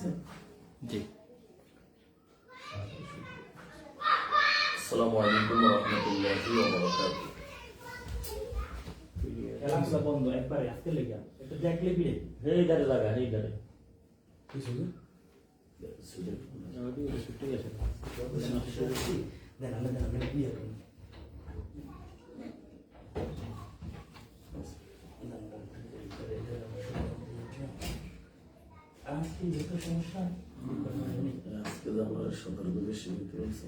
আছে? জি। আসসালামু আলাইকুম ওয়া রাহমাতুল্লাহি ওয়া বারাকাতুহু। রাস্তা বন্ধ একবারে আজকে লেগে এটা দেখলে বিয়ে এই গাড়ি লাগা, এই গাড়ি। কিছু না ঠিক আছে। দেন আমরা বিয়ে করি আজকে যত সমস্যা আজকে যে আমরা সতর্ক বেশি হতে বলছি,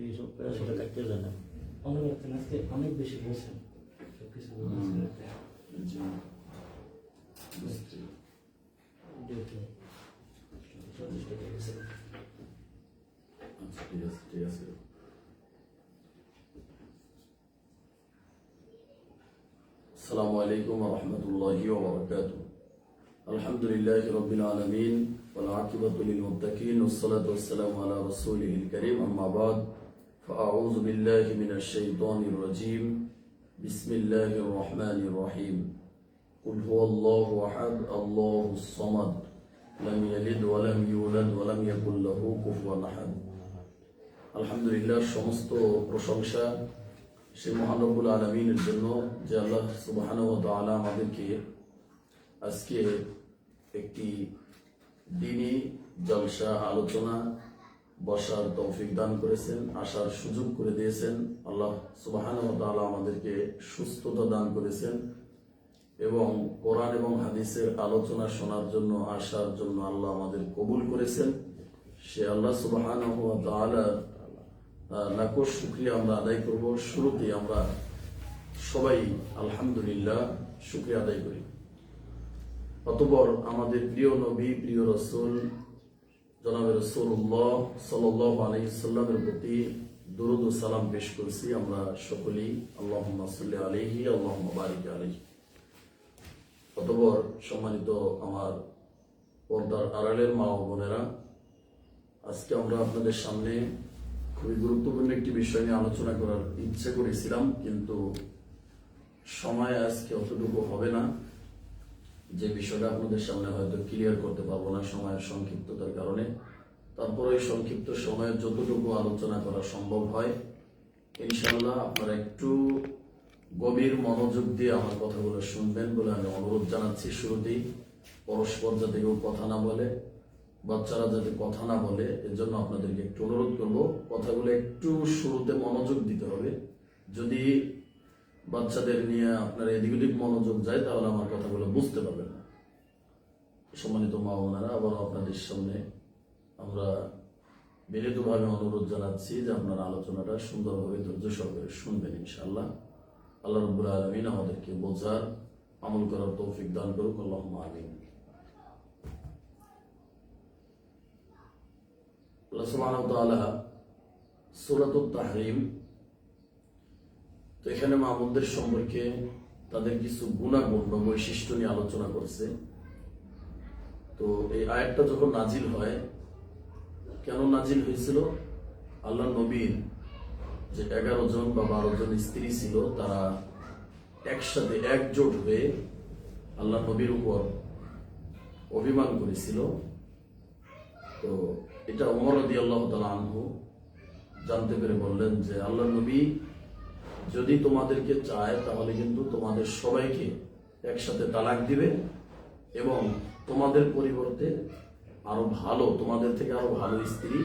এইসব প্যারাসুটে কাটতে জানে। অনেক আজকে অনেক বেশি বলছেন সবকিছু জি, বুঝতে আচ্ছা, ঠিক আছে, ঠিক আছে। আসসালামু আলাইকুম ওয়া রাহমাতুল্লাহি ওয়া বারাকাতুহু। আলহামদুলিল্লাহি রাব্বিল আলামিন ওয়াল আকিবাতু লিল মুত্তাকিন ওয়াস সালাতু ওয়াস সালামু আলা রাসূলিহিল কারীম, আম্মা বাদ। ফাআউযু বিল্লাহি মিনাশ শাইতানির রাজীম। বিসমিল্লাহির রহমানির রহিম। কুল হুয়াল্লাহু আহাদ, আল্লাহুস সামাদ, লাম ইয়ালিদ ওয়া লাম ইউলাদ ওয়া লাম ইয়াকুল লাহু কুফুয়ান আহাদ। আলহামদুলিল্লাহ, সমস্ত প্রশংসা সেই মহান রব্বুল আলামিনের জন্য যে আল্লাহ সুবহানাহু ওয়া তাআলা আমাদেরকে আজকে একটি দ্বীনি জলসা আলোচনা বসার তৌফিক দান করেছেন, আসার সুযোগ করে দিয়েছেন। আল্লাহ সুবহানাহু ওয়া তাআলা আমাদেরকে সুস্থতা দান করেছেন এবং কোরআন এবং হাদিসের আলোচনা শোনার জন্য আসার জন্য আল্লাহ আমাদের কবুল করেছেন। সে আল্লাহ সুবহানাহু ওয়া তাআলা লাখো শুকরিয়া আমরা আদায় করব। শুরুতে আমরা সবাই আলহামদুলিল্লাহ শুকরিয়া আদায় করি। অতঃপর আমাদের প্রিয় নবী, প্রিয় রাসূল জনাবে রাসূলুল্লাহ সাল্লাল্লাহু আলাইহি সাল্লামের প্রতি দরুদ ও সালাম পেশ করছি আমরা সকলেই। আল্লাহুম্মা সাল্লি আলাইহি, আল্লাহুম্মা বারিক আলাইহি। অতঃপর সম্মানিত আমার পর্দার আড়ালের মা ও বোনেরা, আজকে আমরা আপনাদের সামনে খুবই গুরুত্বপূর্ণ একটি বিষয় নিয়ে আলোচনা করার ইচ্ছে করেছিলাম, কিন্তু সময় আজকে অতটুকু হবে না যে বিষয়টা আপনাদের সামনে হয়তো ক্লিয়ার করতে পারবো না সময়ের সংক্ষিপ্ততার কারণে। তারপরে এই সংক্ষিপ্ত সময়ে যতটুকু আলোচনা করা সম্ভব হয় ইনশাআল্লাহ আপনারা একটু গভীর মনোযোগ দিয়ে আমার কথাগুলো শুনবেন বলে আমি অনুরোধ জানাচ্ছি। শুরুতেই পরস্পর যাতে কেউ কথা না বলে, বাচ্চারা যাতে কথা না বলে, এর জন্য আপনাদেরকে একটু অনুরোধ করব, কথাগুলো একটু শুরুতে মনোযোগ দিতে হবে। যদি বাচ্চাদের নিয়ে আপনার এদিক ওদিক মনোযোগ যায় তাহলে আমার কথাগুলো বুঝতে পারবেন না। সম্মানিত মা বোনেরা, আবার আপনাদের সামনে আমরা বিনীতভাবে অনুরোধ জানাচ্ছি যে আপনারা আলোচনাটা সুন্দরভাবে ধৈর্য সহকারে শুনবেন ইনশাআল্লাহ। আল্লাহ রাব্বুল আলামিন আমাদেরকে বোঝার, আমল করার তৌফিক দান করুক, আল্লাহুম্মা আমিন। আল্লাহ সুবহানাহু ওয়া তাআলা সূরাতুত তাহরীম, তো এখানে মামুনদের সম্পর্কে তাদের কিছু গুণাগুণ বা বৈশিষ্ট্য নিয়ে আলোচনা করছে। তো এই আয়াতটা যখন নাজিল হয়, কেন নাজিল হয়েছিল? আল্লাহ নবীর যে 11 জন বা 12 জন স্ত্রী ছিল, তারা একসাথে একজোট হয়ে আল্লাহ নবীর উপর অভিমান করেছিল। তো এটা ওমর রাদিয়াল্লাহু তাআলা আনহু জানতে পেরে বললেন যে আল্লাহ নবী যদি তোমাদেরকে চায় তাহলে কিন্তু তোমাদের সবাইকে একসাথে তালাক দিবে এবং তোমাদের পরিবর্তে আরো ভালো, তোমাদের থেকে আরো ভালো স্ত্রী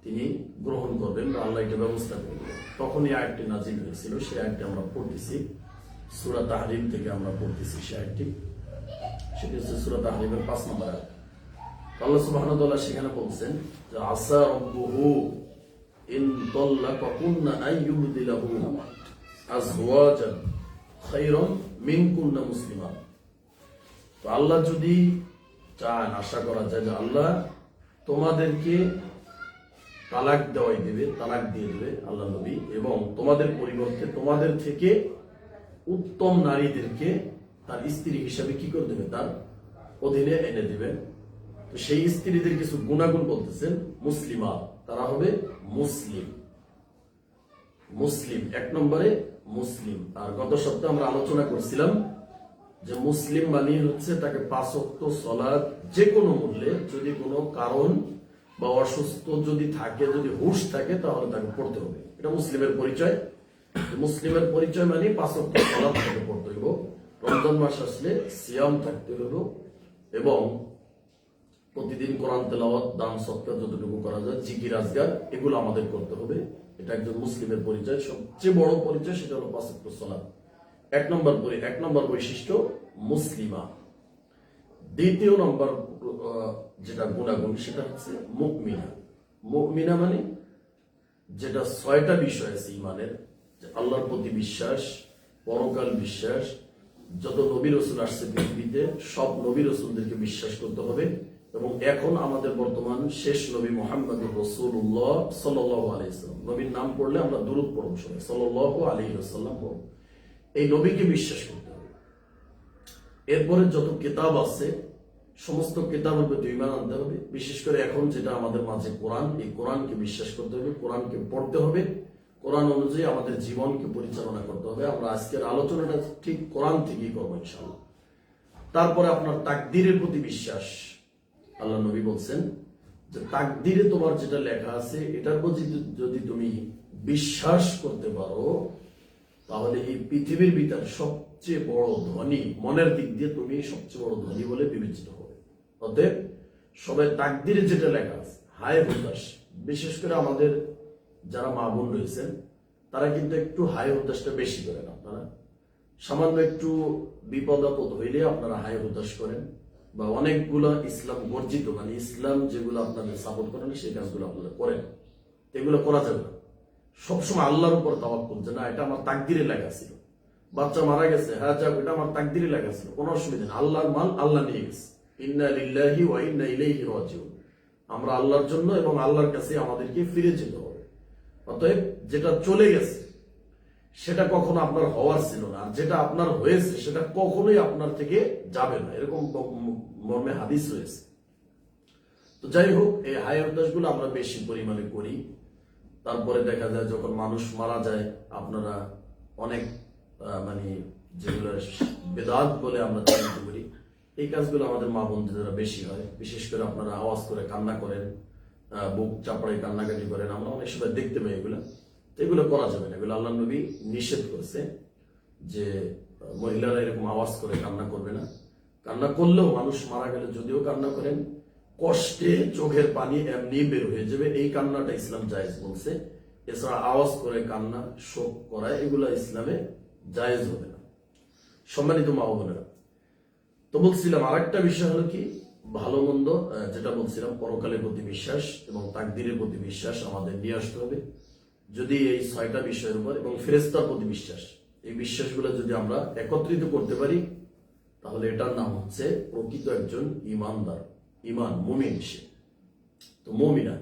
তিনি গ্রহণ করবেন বা আল্লাহ এটা ব্যবস্থা করবেন। তখন এই আয়াতটি নাজিল হয়েছিল। সেই আয়াতটি আমরা পড়তেছি সূরা তাহরীম থেকে, আমরা পড়তেছি সেই আয়াতটি। সেটি হচ্ছে সূরা তাহরীমের 5 নম্বর আয়াত। আল্লাহ সুবহানাহু ওয়া তাআলা সেখানে বলছেন যে আসা রাব্বুহু ইন তাল্লাকাকুন্না আইয়ুবদিলাহু আজওয়াজান খায়রান মিনকুন্না মুসলিমাত। তো আল্লাহ যদি চান, আশা করা যায় যে আল্লাহ তোমাদেরকে তালাক দেওয়াই দেবে, তালাক দিয়ে দেবে আল্লাহ নবী, এবং তোমাদের পরিবর্তে তোমাদের থেকে উত্তম নারীদেরকে তার স্ত্রী হিসাবে কি করে দেবে, তার অধীনে এনে দেবেন। তো সেই স্ত্রীদের কিছু গুণাগুণ বলতেছেন, মুসলিমা, তারা হবে মুসলিম। মুসলিম 1 নম্বরে মুসলিম। আর গত সপ্তাহে আমরা আলোচনা করছিলাম যে মুসলিম মানে হচ্ছে তাকে 5 ওয়াক্ত সালাত যে কোনো মূল্যে, যদি কোনো কারণ বা অসুস্থ যদি থাকে, যদি হুঁশ থাকে, তাহলে তাকে পড়তে হবে। এটা মুসলিমের পরিচয়। মুসলিমের পরিচয় মানে 5 ওয়াক্ত সালাত তাকে পড়তে হইব, রমজান মাস আসলে সিয়াম থাকতে হইব, এবং প্রতিদিন কোরআন তেলাওয়াত, দান সৎকার যতটুকু করা যায়, জিকির আজগার, এগুলো আমাদের করতে হবে। এটা একজন মুসলিমের পরিচয়। সবচেয়ে বড় পরিচয় সেটা হলো 5 ওয়াক্ত সালাত। এক নম্বর বৈশিষ্ট্য মুসলিমা। দ্বিতীয় নম্বর যেটা গুণাগুণ সেটা হচ্ছে মুমিনা। মুমিনা মানে যেটা 6টা বিষয় আছে ইমানের, যে আল্লাহর প্রতি বিশ্বাস, পরকাল বিশ্বাস, যত নবী রাসূল আসছে পৃথিবীতে সব নবী রাসূলদেরকে বিশ্বাস করতে হবে, এবং এখন আমাদের বর্তমান শেষ নবী মুহাম্মদুর রাসূলুল্লাহ সাল্লাল্লাহু আলাইহি ওয়াসাল্লাম, নবীর নাম পড়লে আমরা দুরূদ পড়ব, সবাই সাল্লাল্লাহু আলাইহি ওয়াসাল্লাম পড়ব। এই নবীকে বিশ্বাস করতে হবে। এরপরে যত কিতাব আছে সমস্ত কিতাবের প্রতি ঈমান আনতে হবে। বিশেষ করে এখন যেটা আমাদের মাঝে কোরআন, এই কোরআনকে বিশ্বাস করতে হবে, কোরআনকে পড়তে হবে, কোরআন অনুযায়ী আমাদের জীবনকে পরিচালনা করতে হবে। আমরা আজকের আলোচনাটা ঠিক কোরআন থেকেই করবো ইনশাআল্লাহ। তারপরে আপনার তাকদীরের প্রতি বিশ্বাস। আল্লাহ নবী বলছেন যে তাকদীরে তোমার যেটা লেখা আছে এটার প্রতি যদি তুমি বিশ্বাস করতে পারো, তাহলে এই পৃথিবীর ভিতর সবচেয়ে বড় ধনী, মনের দিক দিয়ে তুমি সবচেয়ে বড় ধনী বলে বিবেচিত হবে। অতএব সবাই তাকদীরে যেটা লেখা আছে হায় হতাশ, বিশেষ করে আমাদের যারা মা বোন রয়েছেন তারা কিন্তু একটু হায় হতাশটা বেশি করেন। আপনারা সামান্য একটু বিপদ আপদ হইলে আপনারা হায় হতাশ করেন, বা অনেকগুলো ইসলাম বর্জিত মানে ইসলাম যেগুলো আপনাদের সাপোর্ট করেন সেই কাজগুলো আপনারা করেন, এগুলো করা যাবে না। সবসময় আল্লাহর উপর তাওয়াক্কুল, যে না এটা আমার তাকদীরে লেখা ছিল। বাচ্চা মারা গেছে, হ্যাঁ যাক এটা আমার তাকদীরে লেখা ছিল, কোনো অসুবিধা নেই, আল্লাহর মাল আল্লাহ নিয়ে গেছে। ইন্না লিল্লাহি ওয়া ইন্না ইলাইহি রাজিউন, আমরা আল্লাহর জন্য এবং আল্লাহর কাছে আমাদেরকে ফিরে যেতে হবে। অতএব যেটা চলে গেছে সেটা কখনো আপনার হওয়ার ছিল না, আর যেটা আপনার হয়েছে সেটা কখনোই আপনার থেকে যাবে না, এরকম মর্মে হাদিস রয়েছে। তো যাই হোক, এই হায় হতাশগুলো আমরা বেশি পরিমাণে করি। তারপরে দেখা যায় যখন মানুষ মারা যায়, আপনারা অনেক মানে যেগুলো বেদাত বলে আমরা চিহ্নিত করি, এই কাজগুলো আমাদের মা বোনদের বেশি হয়। বিশেষ করে আপনারা আওয়াজ করে কান্না করেন, বুক চাপড়ে কান্নাকাটি করেন, আমরা অনেক সময় দেখতে পাই এগুলো। তো এগুলো করা যাবে না, এগুলো আল্লাহ নবী নিষেধ করেছে যে মহিলারা এরকম আওয়াজ করে কান্না করবে না। কান্না করলেও মানুষ মারা গেলে যদিও কান্না করেন, কষ্টে চোখের পানি এমনি বের হয়ে যাবে, এই কান্নাটা ইসলাম জায়েজ বলছে। এছাড়া আওয়াজ করে কান্না, শোক করা, এগুলো ইসলামে জায়েজ হবে না। সম্মানিত মা বোনেরা, তো বলছিলাম আরেকটা বিষয় হলো কি, ভালো মন্দ যেটা বলছিলাম, পরকালের প্রতি বিশ্বাস এবং তাকদীরের প্রতি বিশ্বাস আমাদের নিয়ে আসতে হবে। যদি এই 6টা বিষয়ের উপর এবং ফেরেশতার প্রতি বিশ্বাস, এই বিশ্বাসগুলো যদি আমরা একত্রিত করতে পারি, তাহলে এটার নাম হচ্ছে প্রকৃত একজন ইমানদার, ইমান মুমিন সে। তো মুমিনা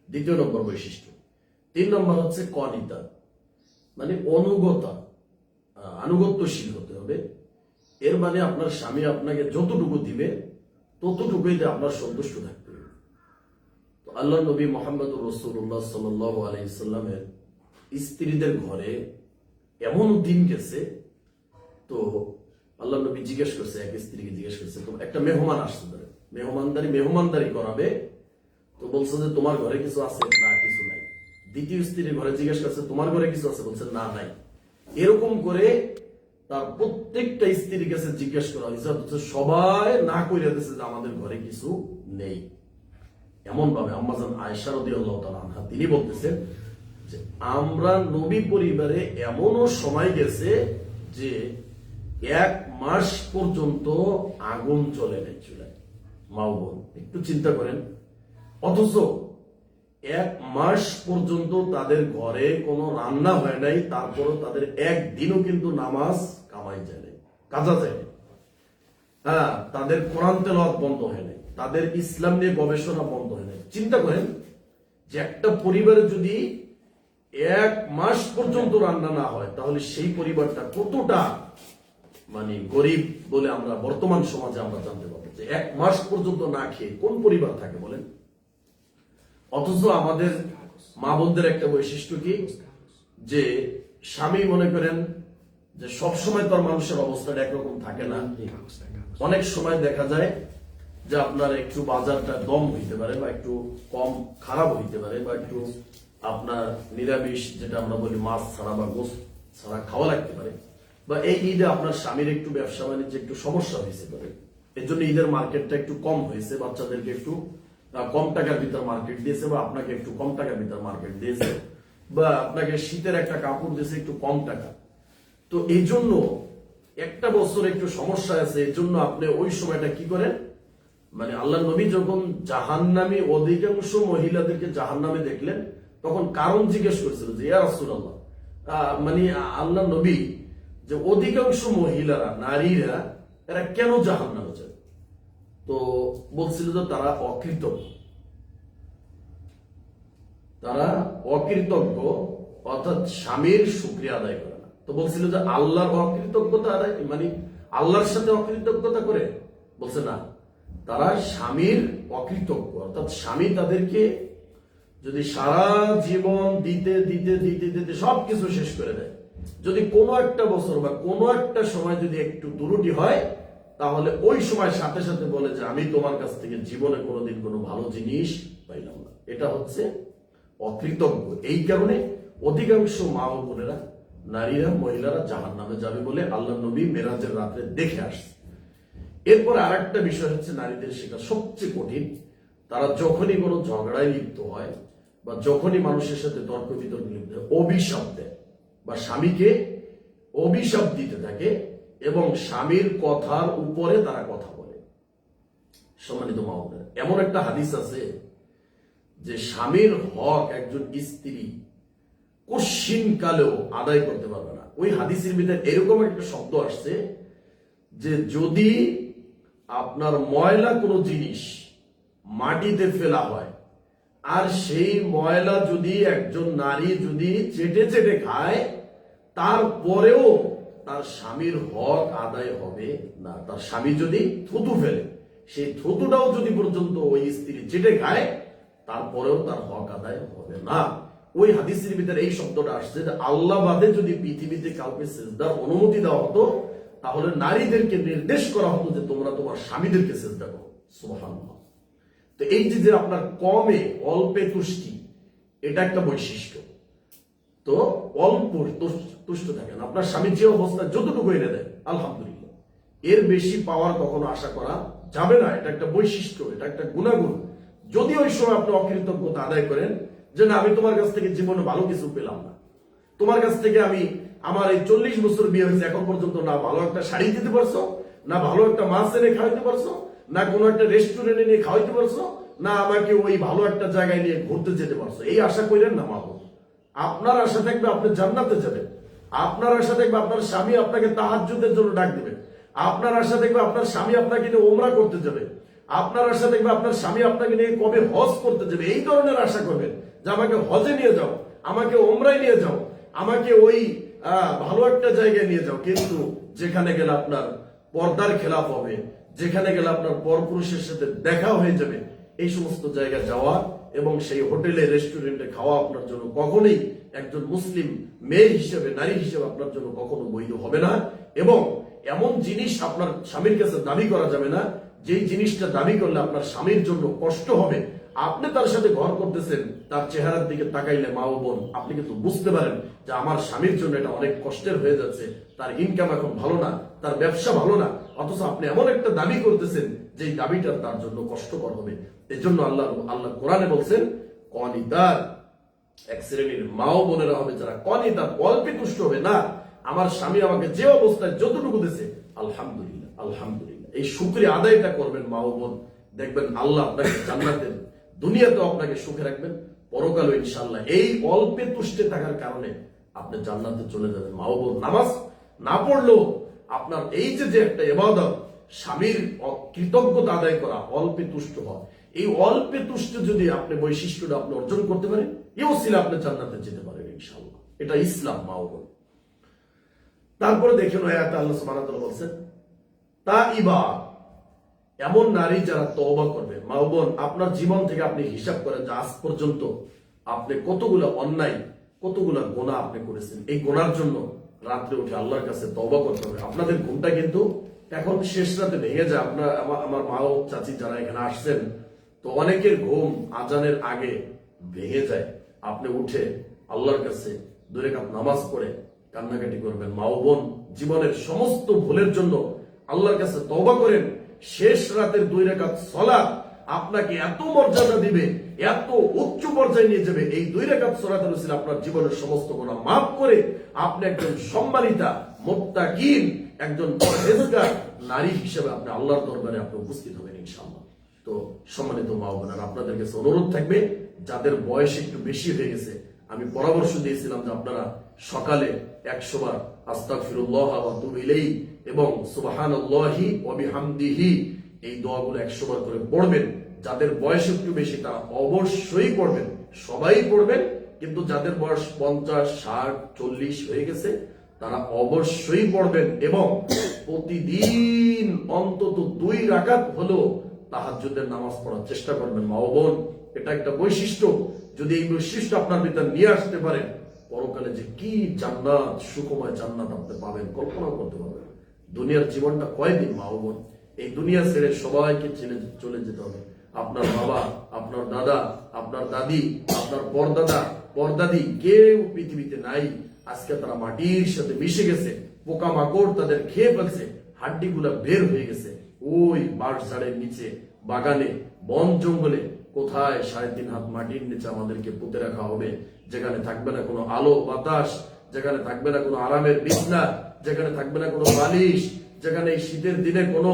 2 নম্বর বৈশিষ্ট্য। 3 নম্বর হচ্ছে কনিতা, মানে আনুগত্যশীল হতে হবে। এর মানে আপনার স্বামী আপনাকে যতটুকু দিবে ততটুকুইতে আপনার সন্তুষ্ট থাকতে হবে। তো আল্লাহ নবী মুহাম্মদুর রাসূলুল্লাহ সাল্লাল্লাহু আলাইহি সাল্লামের স্ত্রীদের ঘরে এমন দিন গেছে, তো আল্লাহ নবী জিজ্ঞেস করছে, এক স্ত্রীকে জিজ্ঞেস করছে, তো একটা মেহমান আসছে, মেহমানদারি করাবে, তো বলছে যে তোমার ঘরে কিছু আছে? না, কিছু নাই। দ্বিতীয় স্ত্রীর ঘরে জিজ্ঞেস করছে, তোমার ঘরে কিছু আছে? বলছে না, নাই। এরকম করে তার প্রত্যেকটা স্ত্রীর কাছে জিজ্ঞেস করা হয়েছে, সবাই না কইরা দিয়েছে যে আমাদের ঘরে কিছু নেই। এমন ভাবে আম্মাজান আয়েশা রাদিয়াল্লাহু তাআলা আনহা তিনি বলতেছেন যে আমরা নবী পরিবারে এমনও সময় গেছে যে 1 মাস পর্যন্ত আগুন জ্বলে নাই চুলায়। মা বোন একটু চিন্তা করেন, অথচ 1 মাস পর্যন্ত তাদের ঘরে কোনো রান্না হয় নাই, তারপরও তাদের একদিনও কিন্তু নামাজ কামাই যায় নাই, কাজা যায় নাই। হ্যাঁ, তাদের কোরআন তেলাওয়াত বন্ধ হয় নাই, তাদের ইসলাম নিয়ে গবেষণা বন্ধ হয় নাই। চিন্তা করেন যে একটা পরিবারে যদি 1 মাস পর্যন্ত রান্না না হয়, তাহলে সেই পরিবারটা কতটা মানে গরিব বলে আমরা বর্তমান সমাজে আমরা জানতে পারবো। যে 1 মাস পর্যন্ত না খেয়ে কোন পরিবার থাকে বলেন? অথচ আমাদের মা বোনদের একটা বৈশিষ্ট্য কি, যে স্বামী মনে করেন যে সব সময় তো আর মানুষের অবস্থাটা একরকম থাকে না। জি। অনেক সময় দেখা যায় যে আপনার একটু বাজারটা দম হইতে পারে বা একটু কম খারাপ হইতে পারে বা একটু আপনার নিরামিষ যেটা আমরা বলি মাছ ছাড়া বা গোস ছাড়া খাওয়া লাগতে পারে, বা এই ঈদে আপনার স্বামীর একটু ব্যবসা বাণিজ্যে একটু সমস্যা হয়েছে পারে, এর জন্য ঈদের মার্কেটটা একটু কম হয়েছে, বাচ্চাদেরকে একটু কম টাকার ভিতর মার্কেট দিয়েছে বা আপনাকে একটু কম টাকার ভিতর মার্কেট দিয়েছে, বা আপনাকে শীতের একটা কাপড় দিয়েছে একটু কম টাকা। তো এই জন্য একটা বছর একটু সমস্যা আছে, এই জন্য আপনি ওই সময়টা কি করেন, মানে আল্লাহ নবী যখন জাহান্নামী অধিকাংশ মহিলাদেরকে জাহান্নামে দেখলেন তখন কারণ জিজ্ঞেস করেছিল যে ইয়া রাসূলুল্লাহ, মানে আল্লাহ নবী যে অধিকাংশ মহিলারা নারীরা এরা কেন জাহান্নামে যায়? তো বলছিল যে তারা অকৃতজ্ঞ, তারা অকৃতজ্ঞ, অর্থাৎ স্বামীর শুকরিয়া আদায় করে না। তো বলছিল যে আল্লাহর অকৃতজ্ঞতা আদায়, মানে আল্লাহর সাথে অকৃতজ্ঞতা করে? বলছে না, তারা স্বামীর অকৃতজ্ঞ, অর্থাৎ স্বামী তাদেরকে যদি সারা জীবন দিতে দিতে দিতে দিতে সবকিছু শেষ করে দেয়, যদি কোনো একটা বছর বা কোনো একটা সময় যদি একটু ত্রুটি হয়, তাহলে ওই সময় সাথে সাথে বলে যে আমি তোমার কাছ থেকে জীবনে কোনোদিন কোনো ভালো জিনিস পাইলাম না। এটা হচ্ছে অকৃতজ্ঞ। এই কারণে অধিকাংশ মা ও বোনেরা, নারীরা, মহিলারা জাহান্নামে যাবে বলে আল্লাহ নবী মেরাজের রাত্রে দেখে আসছে। এরপর আর একটা বিষয় হচ্ছে নারীদের সেটা সবচেয়ে কঠিন। তারা যখনই কোনো ঝগড়ায় লিপ্ত হয় বা যখনই মানুষের সাথে তর্ক বিতর্ক লিপ্ত হয়, অভিশাপ দেয় বা স্বামীকে অভিশাপ দিতে থাকে এবং স্বামীর কথার উপরে তারা কথা বলে। সম্মানিত মা বোনেরা, এমন একটা হাদিস আছে যে স্বামীর হক একজন স্ত্রী কশিন কালেও আদায় করতে পারবে না। ওই হাদিসের ভিতরে এরকম একটা শব্দ আসছে যে যদি আপনার ময়লা কোনো জিনিস মাটিতে ফেলা হয় আর সেই ময়লা যদি একজন নারী যদি চেটে চেটে খায়, তারপরেও তার স্বামীর হক আদায় হবে না। তার স্বামী যদি থুতু ফেলে, সেই থুতুটাও যদি পর্যন্ত ওই স্ত্রী চেটে খায়, তারপরেও তার হক আদায় হবে না। ওই হাদিসের ভিতরে এই শব্দটা আসছে যে আল্লাহ বাদে যদি পৃথিবীতে কাউকে সিজদার অনুমতি দেওয়া হতো, তাহলে নারীদেরকে নির্দেশ করা হতো যে তোমরা তোমার স্বামীদেরকে সিজদা করো। সুবহানাল্লাহ। তো এই যে আপনার কমে অল্পে তুষ্টি, এটা একটা বৈশিষ্ট্য। তো অল্প তুষ্ট থাকেন, আপনার স্বামী যে অবস্থায় যতটুকু এনে দেয় আলহামদুলিল্লাহ, এর বেশি পাওয়ার কখনো আশা করা যাবে না। এটা একটা বৈশিষ্ট্য, এটা একটা গুণাগুণ। যদি ওই সময় আপনি অকৃতজ্ঞতা আদায় করেন যে না, আমি তোমার কাছ থেকে জীবনে ভালো কিছু পেলাম না, তোমার কাছ থেকে আমি আমার এই 40 বছর বিয়ে হয়েছে এখন পর্যন্ত না ভালো একটা শাড়ি দিতে পারছো, না ভালো একটা মাছ এনে খাওয়াইতে পারছো, না কোনো একটা রেস্টুরেন্টে নিয়ে খাওয়াইতে পারছো, না আমাকে ওই ভালো একটা জায়গায় নিয়ে ঘুরতে যেতে পারছো, এই আশা করেন না। মা বোন, আপনার আশা থাকবে আপনি জান্নাতে যাবেন, আপনার আশা থাকবে আপনার স্বামী আপনাকে তাহাজ্জুদের জন্য ডাক দেবে, আপনার আশা থাকবে আপনার স্বামী আপনাকে নিয়ে ওমরা করতে যাবে, আপনার আশা থাকবে আপনার স্বামী আপনাকে নিয়ে কবে হজ করতে যাবে। এই ধরনের আশা করবেন যে আমাকে হজে নিয়ে যাও, আমাকে ওমরায় নিয়ে যাও, আমাকে ওই ভালো একটা জায়গায় নিয়ে যাও। কিন্তু যেখানে গেলে আপনার পর্দার খেলাফ হবে, যেখানে গেলে আপনার পরপুরুষের সাথে দেখা হয়ে যাবে, এই সমস্ত জায়গায় যাওয়া এবং সেই হোটেলে রেস্টুরেন্টে খাওয়া আপনার জন্য কখনোই একজন মুসলিম মেয়ে হিসেবে, নারী হিসেবে আপনার জন্য কখনো বৈধ হবে না। এবং এমন জিনিস আপনার স্বামীর কাছে দাবি করা যাবে না যেই জিনিসটা দাবি করলে আপনার স্বামীর জন্য কষ্ট হবে। আপনি তার সাথে ঘর করতেছেন, তার চেহারার দিকে তাকাইলে মা ও বোন আপনি কিন্তু বুঝতে পারেন যে আমার স্বামীর জন্য এটা অনেক কষ্টের হয়ে যাচ্ছে, তার ইনকাম এখন ভালো না, তার ব্যবসা ভালো না, অথচ আপনি এমন একটা দাবি করতেছেন যে দাবিটা তার জন্য কষ্টকর হবে। এই জন্য আল্লাহ কোরআনে বলছেন কনিতার, এক শ্রেণীর মা ও বোনেরা হবে যারা কনিতার, অল্পে তুষ্ট হবে না। আমার স্বামী আমাকে যে অবস্থায় যতটুকু দিয়েছে আলহামদুলিল্লাহ আলহামদুলিল্লাহ, এই শুকরিয়া আদায়টা করবেন মা ও বোন। দেখবেন আল্লাহ আপনাকে জান্নাতের দুনিয়াতেও আপনাকে সুখে রাখবেন, পরকালও ইনশাআল্লাহ এই অল্পে তুষ্টে থাকার কারণে আপনি জান্নাতে চলে যাবেন। মা ও বোন, নামাজ না পড়লেও আপনার এই যে একটা ইবাদত, স্বামীর কৃতজ্ঞতা আদায় করা, অল্পে তুষ্ট হওয়া, এই অল্পে তুষ্ট যদি আপনি বৈশিষ্ট্যটা আপনি অর্জন করতে পারেন, এও ছিল আপনি জান্নাতে যেতে পারেন ইনশাআল্লাহ। এটা ইসলাম মা ও বোন। তারপরে দেখেন আয়াতে আল্লাহ সুবহানাহু ওয়া তাআলা বলেন তাইবা, এমন নারী যারা তওবা করবে। মা ও বোন, আপনার জীবন থেকে আপনি হিসাব করেন যে আজ পর্যন্ত আপনি কতগুলো অন্যায়, কতগুলো গুনাহ আপনি করেছেন। এই গুনার জন্য রাত্রে উঠে আল্লাহর কাছে তওবা করতে হবে। আপনাদের ঘুমটা কিন্তু এখন শেষ রাতে ভেঙে যায়। আপনার আমার মা ও চাচি যারা এখানে আসছেন, তো অনেকের ঘুম আজানের আগে ভেঙে যায়। আপনি উঠে আল্লাহর কাছে 2 রাকাত নামাজ পড়ে কান্নাকাটি করবেন। মা ও বোন, জীবনের সমস্ত ভুলের জন্য আল্লাহর কাছে তওবা করেন। শেষ রাতের 2 রাকাত সালাত আপনাকে এত মর্যাদা দিবে, এত উচ্চ পর্যায়ে নিয়ে যাবে। এই 2 রাকাত সালাতের উসিলা আপনার জীবনের সমস্ত গুনাহ মাফ করে আপনি একজন সম্মানিতা, মুত্তাকিন, একজন পরহেজগার নারী হিসেবে আপনি আল্লাহর দরবারে আপনি উপস্থিত হবেন ইনশাআল্লাহ। তো সম্মানিত মা ও বোনেরা, আপনাদের কাছে অনুরোধ থাকবে, যাদের বয়স একটু বেশি হয়ে গেছে, আমি পরামর্শ দিয়েছিলাম যে আপনারা সকালে 100 বার আস্তাগফিরুল্লাহ ওয়া আতুবু ইলাইহি এবং সুবহানাল্লাহি ওয়া বিহামদিহি এই দোয়াগুলো 100 বার করে পড়বেন। যাদের বয়স একটু বেশি তারা অবশ্যই পড়বেন, সবাই পড়বেন। কিন্তু যাদের বয়স 50, 60, 40 হয়ে গেছে তারা অবশ্যই পড়বেন এবং প্রতিদিন অন্তত 2 রাকাত হলেও তাহাজ্জুদের নামাজ পড়ার চেষ্টা করবেন। মা ও বোন, এটা একটা বৈশিষ্ট্য। যদি এই বৈশিষ্ট্য আপনার ভিতর নিয়ে আসতে পারেন, পরকালে যে কি জান্নাত, সুখময় জান্নাত আপনি পাবেন কল্পনা করতে পারবেন। দুনিয়ার জীবনটা কয়দিন মা ও বোন? এই দুনিয়া ছেড়ে সবাইকে ছেড়ে চলে যেতে হবে। আপনার বাবা, আপনার দাদা, আপনার দাদি, আপনার পরদাদা, পরদাদি কেউ পৃথিবীতে নাই। আজকে তারা মাটির সাথে মিশে গেছে, পোকামাকড় তাদের খেয়ে ফেলছে, হাড্ডিগুলা বের হয়ে গেছে। ওই বাঁশঝাড়ের নিচে, বাগানে, বন জঙ্গলে কোথায় 3.5 হাত মাটির নিচে আমাদেরকে পুঁতে রাখা হবে, যেখানে থাকবে না কোনো আলো বাতাস, যেখানে থাকবে না কোনো আরামের বিছনা, যেখানে থাকবে না কোনো বালিশ, যেখানে এই শীতের দিনে কোনো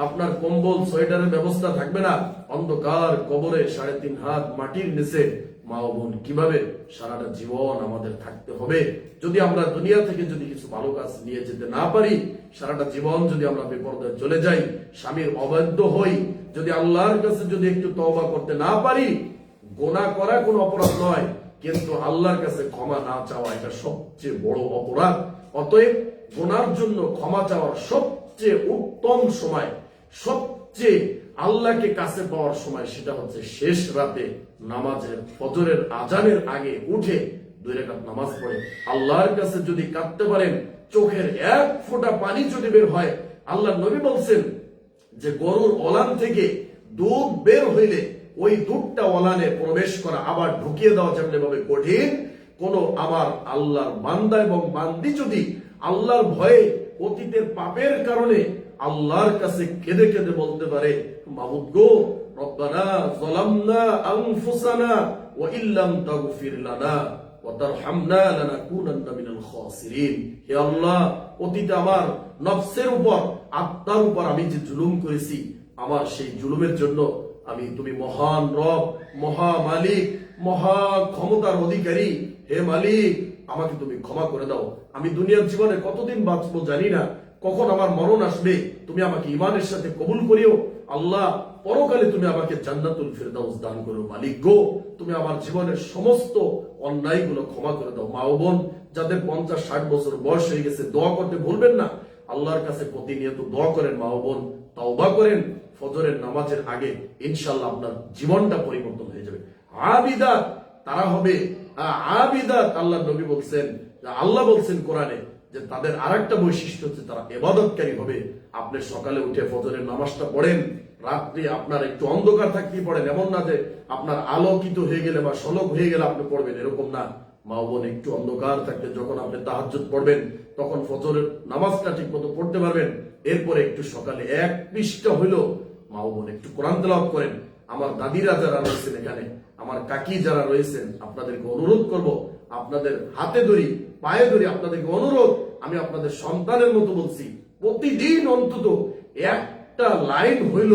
আপনার কম্বল সোয়েটারের ব্যবস্থা থাকবে না। অন্ধকার কবরে 3.5 হাত মাটির নিচে মা ও বোন, কিভাবে সারাটা জীবন আমাদের থাকতে হবে? যদি আমরা দুনিয়া থেকে যদি কিছু ভালো কাজ নিয়ে যেতে না পারি, সারাটা জীবন যদি আমরা বিপর্যয়ে চলে যাই, স্বামীর অবাধ্য হই, যদি আল্লাহর কাছে যদি একটু তওবা করতে না পারি, গুনাহ করা কোনো অপরাধ নয়, কিন্তু আল্লাহর কাছে ক্ষমা না চাওয়া এটা সবচেয়ে বড় অপরাধ। অতএব গুনার জন্য ক্ষমা চাওয়ার সবচেয়ে উত্তম সময়, সবচেয়ে আল্লাহকে কাছে পাওয়ার সময়, সেটা হচ্ছে শেষ রাতে নামাজের ফজরের আজানের আগে উঠে 2 রাকাত নামাজ পড়ে আল্লাহর কাছে যদি কাঁদতে পারেন, চোখের 1 ফোঁটা পানি যদি বের হয়, আল্লাহ নবী বলছেন যে গরুর ওলান থেকে দুধ বের হইলে ওই দুধটা ওলানে প্রবেশ করা আবার ঢুকিয়ে দেওয়া যেমন ভাবে কঠিন, কোন আমার আল্লাহর বান্দা এবং বান্দি যদি আল্লাহর ভয়ে অতীতের পাপের কারণে আল্লাহর কাছে কেঁদে কেঁদে বলতে পারে, মাবুদ গো, রব্বানা যালামনা আনফুসানা ওয়া ইল্লাম তাগফির লানা ওয়া তারহামনা লানাকুনান্না মিনাল খাসিরিন। হে আল্লাহ, অতীতে আমার নফসের উপর, আত্মার উপর আমি যে জুলুম করেছি, আমার সেই জুলুমের জন্য তুমি মহান রব, মহা মালিক, মহা ক্ষমতার অধিকারী, হে মালিক, আমাকে তুমি ক্ষমা করে দাও। আমি দুনিয়ার জীবনে কতদিন বাঁচবো জানি না, কখন আমার মরণ আসবে, তুমি আমাকে ঈমানের সাথে কবুল করিও। আল্লাহ, পরকালে তুমি আমাকে জান্নাতুল ফিরদাউস দান করো। মালিক গো, তুমি আমার জীবনের সমস্ত অন্যায়গুলো ক্ষমা করে দাও। মা ও বোন, যাদের 50-60 বছর বয়স হয়ে গেছে, দোয়া করতে ভুলবেন না। আল্লাহর কাছে প্রতিনিয়ত দোয়া করেন মা ও বোন, তাওবা করেন ফজরের নামাজের আগে, ইনশাআল্লাহ আপনার জীবনটা পরিবর্তন হয়ে যাবে। আবিদাত তারা হবে, আবিদাত আল্লাহ নবী বলছেন, আল্লাহ বলছেন কোরআনে যে তাদের আরেকটা বৈশিষ্ট্য হচ্ছে তারা ইবাদতকারী হবে। আপনি সকালে উঠে ফজরের নামাজটা পড়েন, রাত্রি আপনার একটু অন্ধকার থাকতেই পড়েন, এমন না যে আপনার আলোকিত হয়ে গেলে বা সলক হয়ে গেলে আপনি পড়বেন, এরকম না। মা বোন, একটু অন্ধকার থাকতে যখন আপনি তাহাজ্জুদ পড়বেন, তখন ফজরের নামাজটা ঠিক মতো পড়তে পারবেন। এরপরে একটু সকালে 1 পৃষ্ঠা হইল মা বোন একটু কোরআন তেলাওয়াত করেন। আমার দাদিরা যারা রয়েছেন এখানে, আমার কাকি যারা রয়েছেন, আপনাদেরকে অনুরোধ করব, আপনাদের হাতে ধরি, পায়ে ধরি, আপনাদেরকে অনুরোধ, আমি আপনাদের সন্তানের মতো বলছি, প্রতিদিন অন্তত 1টা লাইন হইল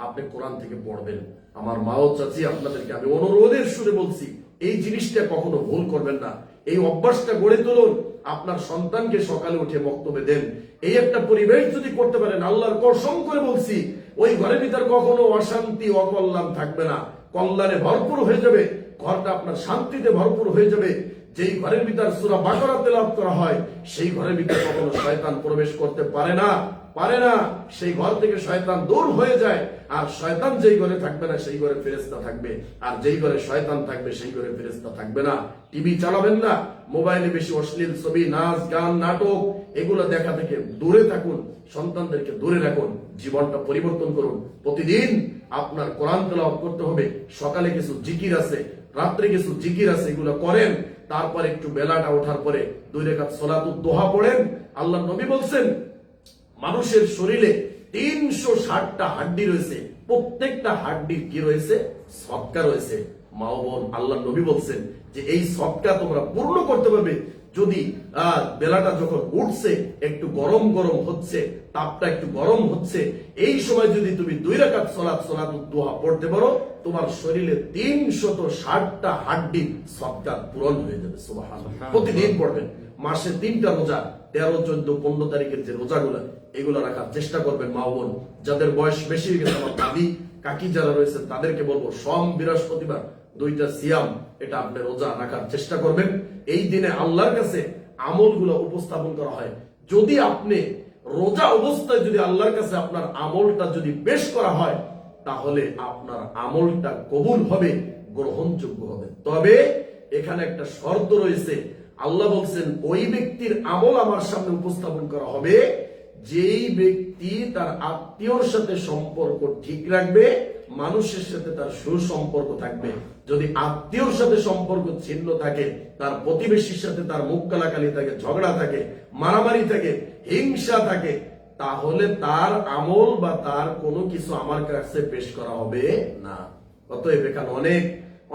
আপনি কোরআন থেকে পড়বেন। আমার মা ও চাচি, আপনাদেরকে আমি অনুরোধের সুরে বলছি, এই জিনিসটা কখনো ভুল করবেন না। এই অভ্যাসটা গড়ে তুলুন। আপনার সন্তানকে সকালে উঠে বক্তব্য দেন। এই একটা পরিবেশ যদি করতে পারেন, আল্লাহর কসম করে বলছি, ওই ঘরের ভিতর কখনো অশান্তি, অকল্যাণ থাকবে না, কল্যাণে ভরপুর হয়ে যাবে। ঘরটা আপনার শান্তিতে ভরপুর হয়ে যাবে। যেই ঘরের ভিতর সূরা বাকারা তেলাওয়াত করা হয়, সেই ঘরের ভিতর কখনো শয়তান প্রবেশ করতে পারে না। পারে না, সেই ঘর থেকে শয়তান দূর হয়ে যায়। আর শয়তান যেই ঘরে থাকবে না সেই ঘরে ফেরেশতা থাকবে, আর যেই ঘরে শয়তান থাকবে সেই ঘরে ফেরেশতা থাকবে না। টিভি চালাবেন না, মোবাইলে বেশি অশ্লীল ছবি, নাচ গান, নাটক এগুলো দেখা থেকে দূরে থাকুন, সন্তানদেরকে দূরে রাখুন, জীবনটা পরিবর্তন করুন। প্রতিদিন আপনার কোরআন তেলাওয়াত করতে হবে। সকালে কিছু জিকির আছে, রাত্রে কিছু জিকির আছে, এগুলো করেন। তারপর একটু বেলাটা ওঠার পরে 2 রাকাত সালাতুদ দোহা পড়েন। আল্লাহ নবী বলছেন মানুষের শরীরে 360টা হাড্ডি রয়েছে, প্রত্যেকটা হাড্ডির কি রয়েছে? সদকা রয়েছে। মা ও বোন, আল্লাহ নবী বলছেন যে এই সদকা তোমরা পূর্ণ করতে পারবে যদি বেলাটা যখন উঠছে, একটু গরম গরম হচ্ছে, তাপটা একটু গরম হচ্ছে, এই সময় যদি তুমি 2 রাকাত সালাতুদ দোহা পড়তে পারো, তোমার শরীরে 360টা হাড্ডি সদকা পূরণ হয়ে যাবে। সুবহানাল্লাহ। প্রতিদিন পড়বেন। মাসে 3টা রোজা, 13, 14, 15 তারিখের যে রোজাগুলো, এগুলো রাখার চেষ্টা করবেন। মা বোন, যাদের বয়স বেশি হয়ে গেছে, আমার দাদি কাকি যারা রয়েছে তাদেরকে বলবো সোম বৃহস্পতিবার 2টা সিয়াম, এটা আপনি রোজা রাখার চেষ্টা করবেন। এই দিনে আল্লাহর কাছে আমলগুলো উপস্থাপন করা হয়। যদি আপনি রোজা অবস্থায় যদি আল্লাহর কাছে আপনার আমলটা যদি পেশ করা হয়, তাহলে আপনার আমলটা কবুল হবে, গ্রহণযোগ্য হবে। তবে এখানে একটা শর্ত রয়েছে। আল্লাহ বলছেন ওই ব্যক্তির আমল আমার সামনে উপস্থাপন করা হবে যেই ব্যক্তি তার আত্মীয়র সাথে সম্পর্ক ঠিক রাখবে, মানুষের সাথে তার সুসম্পর্ক থাকবে। যদি আত্মীয়র সাথে সম্পর্ক ছিন্ন থাকে, তার প্রতিবেশীর সাথে তার মুখ কালাকালি থাকে, ঝগড়া থাকে, মারামারি থাকে, হিংসা থাকে, তাহলে তার আমল বা তার কোনো কিছু আমার কাছে পেশ করা হবে না। অতএব এখানে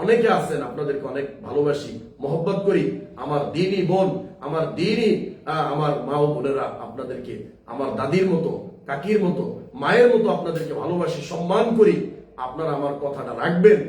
অনেকে আছেন, আপনাদেরকে অনেক ভালোবাসি, মহব্বত করি, আমার দিনই বোন, আমার দিনই আমার মা ও বোনেরা, আপনাদেরকে আমার দাদির মতো, কাকির মতো, মায়ের মতো আপনাদেরকে ভালোবাসি, সম্মান করি। আপনারা আমার কথাটা রাখবেন।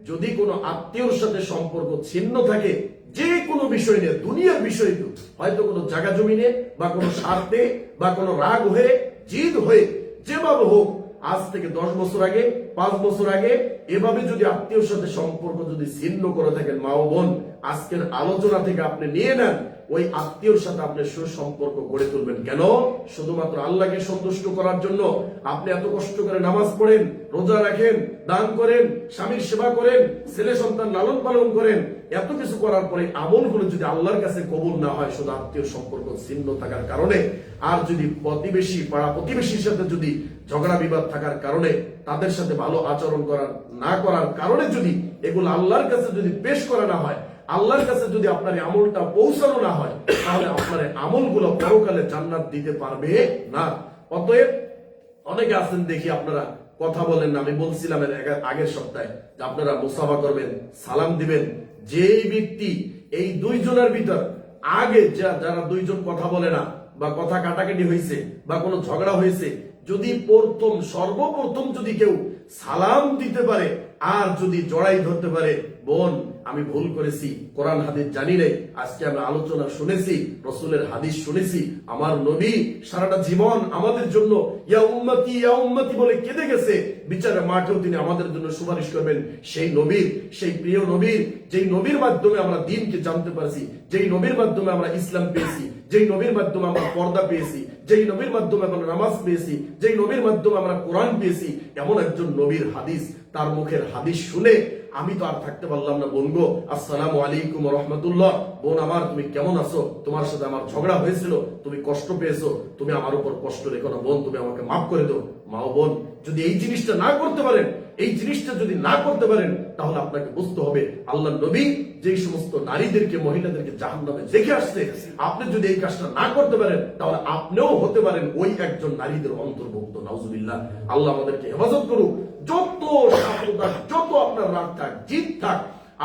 যদি কোনো আত্মীয়র সাথে সম্পর্ক ছিন্ন থাকে, যে কোনো বিষয় নিয়ে, দুনিয়ার বিষয়, হয়তো কোনো জায়গা জমি নিয়ে বা কোনো স্বার্থে বা কোনো রাগ হয়ে, জিদ হয়ে, যেভাবে হোক, আজ থেকে 10 বছর আগে, 5 বছর আগে এভাবে যদি আত্মীয়র সাথে সম্পর্ক যদি ছিন্ন করে থাকেন, মা ও বোন, আজকের আলোচনা থেকে আপনি নিয়ে নেন, ওই আত্মীয়র সাথে আপনি সুসম্পর্ক গড়ে তুলবেন। কেন? শুধুমাত্র আল্লাহকে সন্তুষ্ট করার জন্য আপনি এত কষ্ট করে নামাজ পড়েন, রোজা রাখেন, দান করেন, স্বামীর সেবা করেন, ছেলে সন্তান লালন পালন করেন, এত কিছু করার পরে আমলগুলো যদি আল্লাহর কাছে কবুল না হয়, শুধু আত্মীয় সম্পর্ক ছিন্ন থাকার কারণে, আর যদি প্রতিবেশী, পাড়া প্রতিবেশীর সাথে যদি ঝগড়া বিবাদ থাকার কারণে, তাদের সাথে ভালো আচরণ না করার কারণে যদি এগুলো আল্লাহর কাছে যদি পেশ করা না হয়, আল্লাহর কাছে যদি আপনার আমলটা পৌঁছানো না হয়, তাহলে আপনার আমলগুলো পরকালে জান্নাত দিতে পারবে না। অতএব অনেকে আছেন দেখি আপনারা কথা বলেন না। আমি বলছিলাম এর আগের সপ্তাহে যে আপনারা মুসাফা করবেন, সালাম দিবেন। যেই ব্যক্তি এই 2 জনের ভিতর আগে যারা 2 জন কথা বলে না, বা কথা কাটাকাটি হয়েছে, বা কোনো ঝগড়া হয়েছে, যদি সর্বপ্রথম যদি কেউ সালাম দিতে পারে আর যদি জড়াই ধরতে পারে, বোন আমি ভুল করেছি, কোরআন হাদিস জানি নাই, আজকে আমরা আলোচনা শুনেছি, রসুলের হাদিস শুনেছি, আমার নবী সারাটা জীবন আমাদের জন্য ইয়া উম্মতি বলে কেঁদে গেছে, বিচারের মাঠেও তিনি আমাদের জন্য সুপারিশ করবেন। সেই নবীর, সেই প্রিয় নবীর, যেই নবীর মাধ্যমে আমরা দ্বীনকে জানতে পারছি, যেই নবীর মাধ্যমে আমরা ইসলাম পেয়েছি, যেই নবীর মাধ্যমে আমরা পর্দা পেয়েছি, যেই নবীর মাধ্যমে আমরা নামাজ পেয়েছি, যেই নবীর মাধ্যমে আমরা কোরআন পেয়েছি, এমন একজন নবীর হাদিস, তার মুখের হাদিস শুনে আমি তো আর থাকতে পারলাম না। বোন গো, আসসালামু আলাইকুম ওয়া রাহমাতুল্লাহ। বোন আমার, তুমি কেমন আছো? তোমার সাথে আমার ঝগড়া হয়েছিল, তুমি কষ্ট পেয়েছো, তুমি আমার উপর কষ্ট রেখো না বোন, তুমি আমাকে মাফ করে দাও। মা ও বোন, যদি এই জিনিসটা না করতে পারেন, তাহলে আপনাকে বুঝতে হবে আল্লাহর নবী যেই সমস্ত নারীদেরকে, মহিলাদেরকে জাহান্নামে দেখে আসছে, আপনি যদি এই কাজটা না করতে পারেন, তাহলে আপনিও হতে পারেন ওই একজন নারীদের অন্তর্ভুক্ত। নাউজুবিল্লাহ। আল্লাহ আমাদেরকে হেফাজত করুক। যত স্বার্থতা, যত আপনার রাগ থাক, জিদ থাক,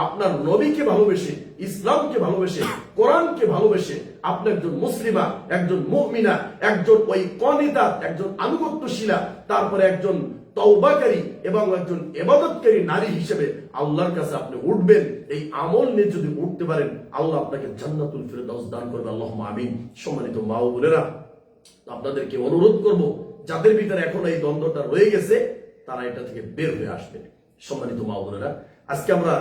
আপনার নবীকে ভালোবেসে, ইসলামকে ভালোবেসে, কোরআনকে ভালোবেসে আপনি একজন মুসলিমা, একজন মুমিনা, একজন ওই কনিতা, একজন আনুগত্যশীলা, তারপরে একজন তওবাকারী এবং একজন ইবাদতকারী নারী হিসেবে আল্লাহর কাছে আপনি উঠবেন। এই আমল নিয়ে যদি উঠতে পারেন, আল্লাহ আপনাকে জান্নাতুল ফিরদাউস দান করবে। আল্লাহুম্মা আমিন। সম্মানিত মা ও বোনেরা, আপনাদেরকে অনুরোধ করব, যাদের ভিতরে এখন এই দ্বন্দ্বটা রয়ে গেছে, তারা এটা থেকে বের হয়ে আসবে। সম্মানিত মা ও বোনেরা, আজকে আমরা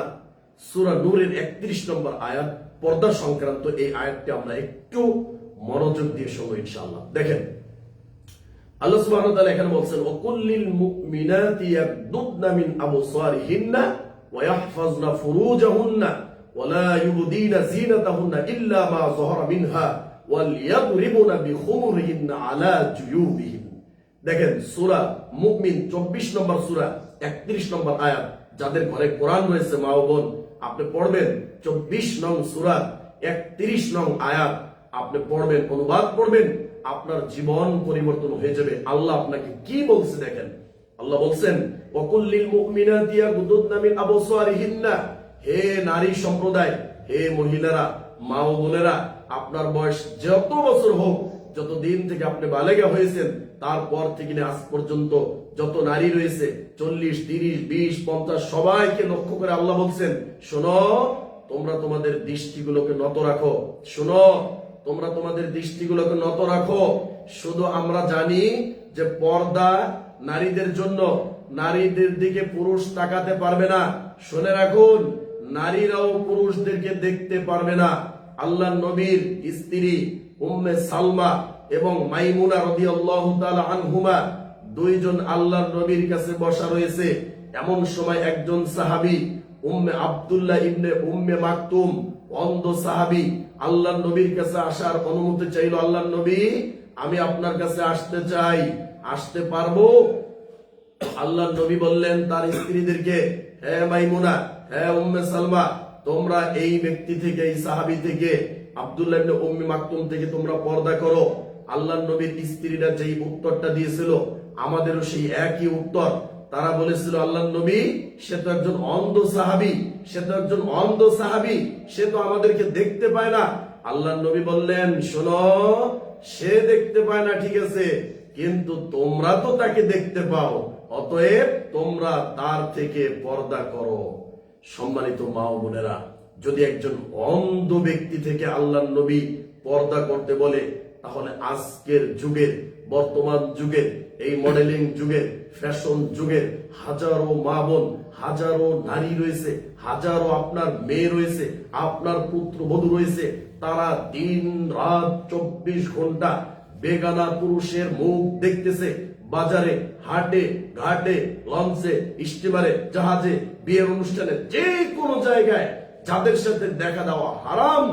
সূরা নূরের 31 নম্বর আয়াত, পর্দা সংক্রান্ত এই আয়াতটি আমরা একটু মনোযোগ দিয়ে শুনবো ইনশাআল্লাহ। দেখেন, আল্লাহ সুবহানাহু ওয়া তাআলা এখানে বলছেন ওয়াকুল্লিল মুমিনাতি ইয়াগদুদনা মিন আবসারিহিন্না ওয়া ইয়াহফাজনা ফুরুজাহুন্না ওয়া লা ইউবদিনা যিনাতাহুন্না ইল্লা মা যাহারা মিনহা ওয়াল ইয়াদরিবুনা বিখুমুরিহিন্না আলা জুয়ুবিহিন। দেখেন সূরা মুমিন 24 নম্বর সূরা 31 নম্বর আয়াত। যাদের ঘরে কোরআন রয়েছে মা ও বোন, আপনি পড়বেন 24 নং সূরা 31 নং আয়াত, আপনি পড়বেন, অনুবাদ পড়বেন, আপনার জীবন পরিবর্তন হয়ে যাবে। আল্লাহ আপনাকে কি বলছে দেখেন। আল্লাহ বলছেন ওয়াকুল্লিল মুমিনাতি ইয়াগদুদনা মিন আবসারিহিন্না, হে নারী সম্প্রদায়, হে মহিলারা, মা ও বোনেরা, আপনার বয়স যত বছর হোক, যত দিন থেকে আপনি বালেগা হয়েছেন তারপর থেকে আজ পর্যন্ত যত নারী রয়েছে 40, 30, 20, 50 সবাইকে লক্ষ্য করে আল্লাহ বলছেন শোনো, তোমরা তোমাদের দৃষ্টিগুলোকে নত রাখো, শোনো, তোমরা তোমাদের দৃষ্টিগুলোকে নত রাখো। শুধু আমরা জানি যে পর্দা নারীদের জন্য, নারীদের দিকে পুরুষ তাকাতে পারবে না। শুনে রাখুন, নারীরাও পুরুষদেরকে দেখতে পারবে না। আল্লাহ নবীর স্ত্রী উম্মে সালমা এবং মাইমুনা রাদিয়াল্লাহু তাআলা আনহুমা দুইজন আল্লাহ নবীর কাছে বসা রয়েছে। এমন সময় একজন সাহাবী উম্মে আব্দুল্লাহ ইবনে উম্মে মাকতুম, অন্ধ সাহাবী, আল্লাহ নবীর কাছে আসার অনুমতি চাইল। আল্লাহ নবী, আমি আপনার কাছে আসতে চাই, আসতে পারবো? আল্লাহ নবী বললেন তার স্ত্রীদেরকে, হে মাইমুনা, হে উম্মে সালমা, তোমরা এই ব্যক্তি থেকে, এই সাহাবী থেকে, আব্দুল্লাহ ইবনে উম্মে মাকতুম থেকে তোমরা পর্দা করো। আল্লাহ নবীর স্ত্রীরা যেই উত্তরটা দিয়েছিল আমাদেরও সেই একই উত্তর। তারা বলেছিল আল্লাহ নবী, সে তো একজন অন্ধ সাহাবী, সে তো একজন অন্ধ সাহাবী, সে তো আমাদেরকে দেখতে পায় না। আল্লাহ নবী বললেন শোনো, সে দেখতে পায় না ঠিক আছে, কিন্তু তোমরা তো তাকে দেখতে পাও, অতএব তোমরা তার থেকে পর্দা করো। সম্মানিত মা ও বোনেরা, যদি একজন অন্ধ ব্যক্তি থেকে আল্লাহ নবী পর্দা করতে বলে, তাহলে আজকের যুগের, বর্তমান যুগের, এই মডেলিং যুগের, ফ্যাশন যুগের হাজারো মা বোন, হাজারো নারী রয়েছে, হাজারো আপনার মেয়ে রয়েছে, আপনার পুত্রবধূ রয়েছে, তারা দিন রাত 24 ঘন্টা বেগানা পুরুষের মুখ দেখতেছে। বাজারে, হাটে, ঘাটে, লঞ্চে, স্টিমারে, জাহাজে, বিয়ের অনুষ্ঠানে, যে কোনো জায়গায় যাদের সাথে দেখা দেওয়া হারাম,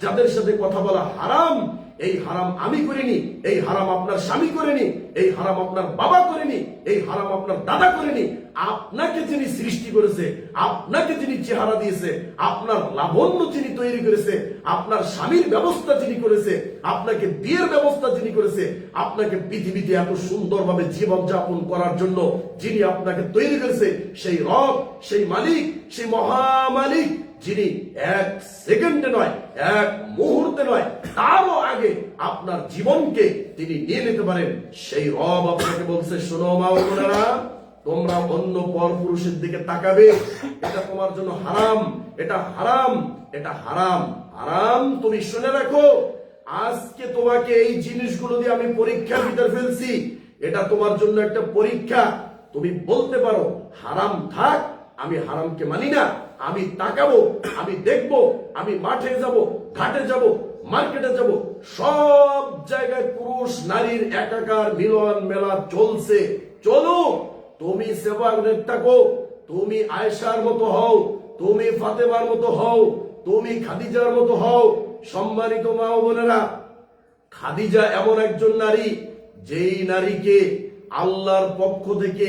যাদের সাথে কথা বলা হারাম, এই হারাম আমি করিনি, এই হারাম আপনার স্বামী করেনি, এই হারাম আপনার বাবা করেনি, এই হারাম আপনার দাদা করেনি। আপনাকে যিনি সৃষ্টি করেছে, আপনাকে যিনি চেহারা দিয়েছে, আপনার লাবণ্য যিনি তৈরি করেছে, আপনার স্বামীর ব্যবস্থা যিনি করেছে, আপনাকে বিয়ের ব্যবস্থা যিনি করেছে, আপনাকে পৃথিবীতে এত সুন্দরভাবে জীবনযাপন করার জন্য যিনি আপনাকে তৈরি করেছে, সেই রব, সেই মালিক, সেই মহামালিক, যিনি এক সেকেন্ডে নয়, এক মুহূর্তে নয়, তারও আগে আপনার জীবনকে তিনি নিয়ে নিতে পারেন, সেই রব আপনাকে বলছে শোনো মা ও বোনেরা, তোমরা অন্য পর পুরুষের দিকে তাকাবে, এটা তোমার জন্য হারাম, এটা হারাম, এটা হারাম, হারাম। তুমি শুনে রাখো, আজকে তোমাকে এই জিনিসগুলো দিয়ে আমি পরীক্ষার ভিতরে ফেলছি, এটা তোমার জন্য একটা পরীক্ষা। তুমি বলতে পারো হারাম থাক, আমি হারামকে মানি না, আমি তাকাবো, আমি দেখবো, আমি মাঠে যাব, ঘাটে যাব, মার্কেটে যাব, সব জায়গায় পুরুষ নারীর একাকার মিলন মেলা চলছে, চলো, তুমি সেবাগ্রেড থাকো, তুমি আয়েশার মতো হও, তুমি ফাতেমার মতো হও, তুমি খাদিজার মতো হও। সম্মানিত মা ও বোনেরা, খাদিজা এমন একজন নারী, যেই নারীকে আল্লাহর পক্ষ থেকে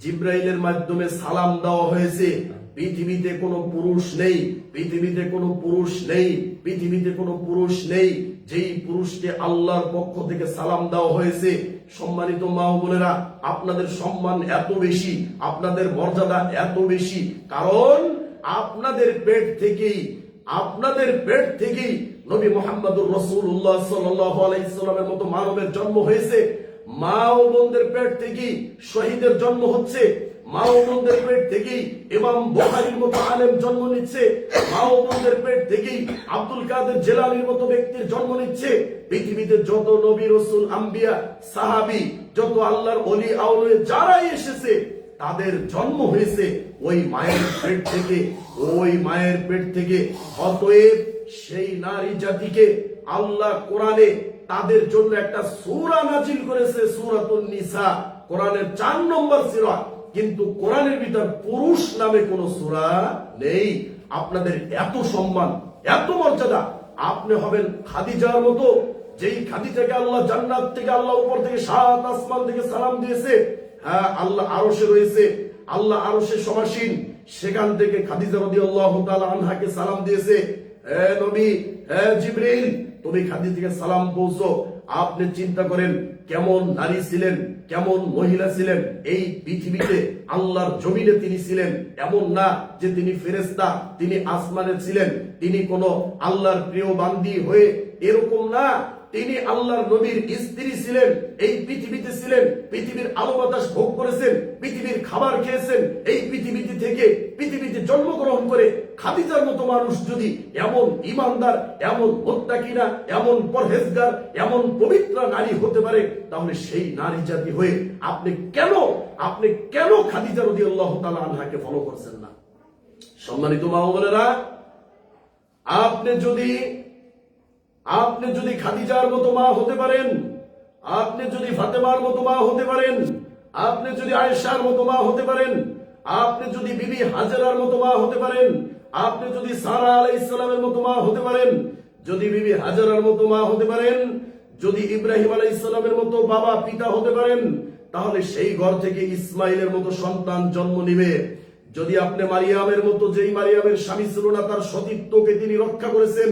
জিব্রাইলের মাধ্যমে সালাম দেওয়া হয়েছে। পৃথিবীতে কোনো পুরুষ নেই, পৃথিবীতে কোনো পুরুষ নেই, পৃথিবীতে কোনো পুরুষ নেই যেই পুরুষকে আল্লাহর পক্ষ থেকে সালাম দেওয়া হয়েছে। সম্মানিত মা ও বোনেরা, আপনাদের সম্মান এত বেশি, আপনাদের মর্যাদা এত বেশি, কারণ আপনাদের পেট থেকেই নবী মুহাম্মদুর রাসূলুল্লাহ সাল্লাল্লাহু আলাইহি সাল্লামের মতো মানবের জন্ম হয়েছে। মা ও বোনদের পেট থেকেই শহীদের জন্ম হচ্ছে, মা ও বোনদের পেট থেকেই ইমাম বুখারীর মতো আলেম জন্ম নিচ্ছে, মা ও বোনদের পেট থেকেই আব্দুল কাদের জিলানীর মতো ব্যক্তির জন্ম নিচ্ছে। পৃথিবীতে যত নবী রাসূল আম্বিয়া সাহাবী, যত আল্লাহর ওলি আউলিয়া যারাই এসেছে, তাদের জন্ম হয়েছে ওই মায়ের পেট থেকে, ওই মায়ের পেট থেকে। অতএব সেই নারী জাতিকে আল্লাহ কোরআনে তাদের জন্য একটা সূরা নাজিল করেছে, সূরাতুন নিসা, কোরআনের 4 নম্বর সূরা। কিন্তু কোরআনের ভিতর পুরুষ নামে কোন সূরা নেই। আপনাদের এত সম্মান, এত মর্যাদা, আপনি হবেন খাদিজার মতো, যেই খাদিজাকে আল্লাহ জান্নাত থেকে, আল্লাহ উপর থেকে 7 আসমান থেকে সালাম দিয়েছে। হ্যাঁ, আল্লাহ আরশে রয়েছে, আল্লাহ আরশে সমাসীন, সেখান থেকে খাদিজা রাদিয়াল্লাহু তাআলা আনহাকে সালাম দিয়েছে, হে নবী, হে জিবরিল, তুমি খাদিজাকে সালাম পৌঁছো। আপনি চিন্তা করেন কেমন নারী ছিলেন, কেমন মহিলা ছিলেন। এই পৃথিবীতে আল্লাহর জমিনে তিনি ছিলেন, এমন না যে তিনি ফেরেশতা, তিনি আসমানে ছিলেন, তিনি কোন আল্লাহর প্রিয় বান্দি হয়ে, এরকম না। তিনি আল্লাহর নবীর স্ত্রী ছিলেন, এই পৃথিবীতে ছিলেন, পৃথিবীর আলো বাতাস ভোগ করেছেন, পৃথিবীর খাবার খেয়েছেন, এই পৃথিবীতে থেকে পৃথিবীতে জন্মগ্রহণ করে খাদিজার মতো মানুষ যদি এমন ইমানদার, এমন মুত্তাকিনা, এমন পরহেজগার, এমন পবিত্র নারী হতে পারে, তাহলে সেই নারী জাতি হয়ে আপনি কেন খাদিজা রাদিয়াল্লাহু তাআলা আনহাকে ফলো করছেন না? সম্মানিত মা ও বোনেরা, আপনি যদি খাদিজার মতো মা হতে পারেন, আপনি যদি ফাতেমার মতো মা হতে পারেন, আপনি যদি আয়েশার মতো মা হতে পারেন, আপনি যদি বিবি হাজেরার মতো মা হতে পারেন, আপনি যদি সারা আলাইহিস সালামের মতো মা হতে পারেন, যদি বিবি হাজেরার মতো মা হতে পারেন, যদি ইব্রাহিম আলাইহিস সালামের মতো বাবা পিতা হতে পারেন, তাহলে সেই ঘর থেকে ইসমাইলের মতো সন্তান জন্ম নিবে। যদি আপনি মারিয়ামের মতো, যেই মারিয়ামের স্বামী ছিল না, তার সতীত্বকে তিনি রক্ষা করেছেন,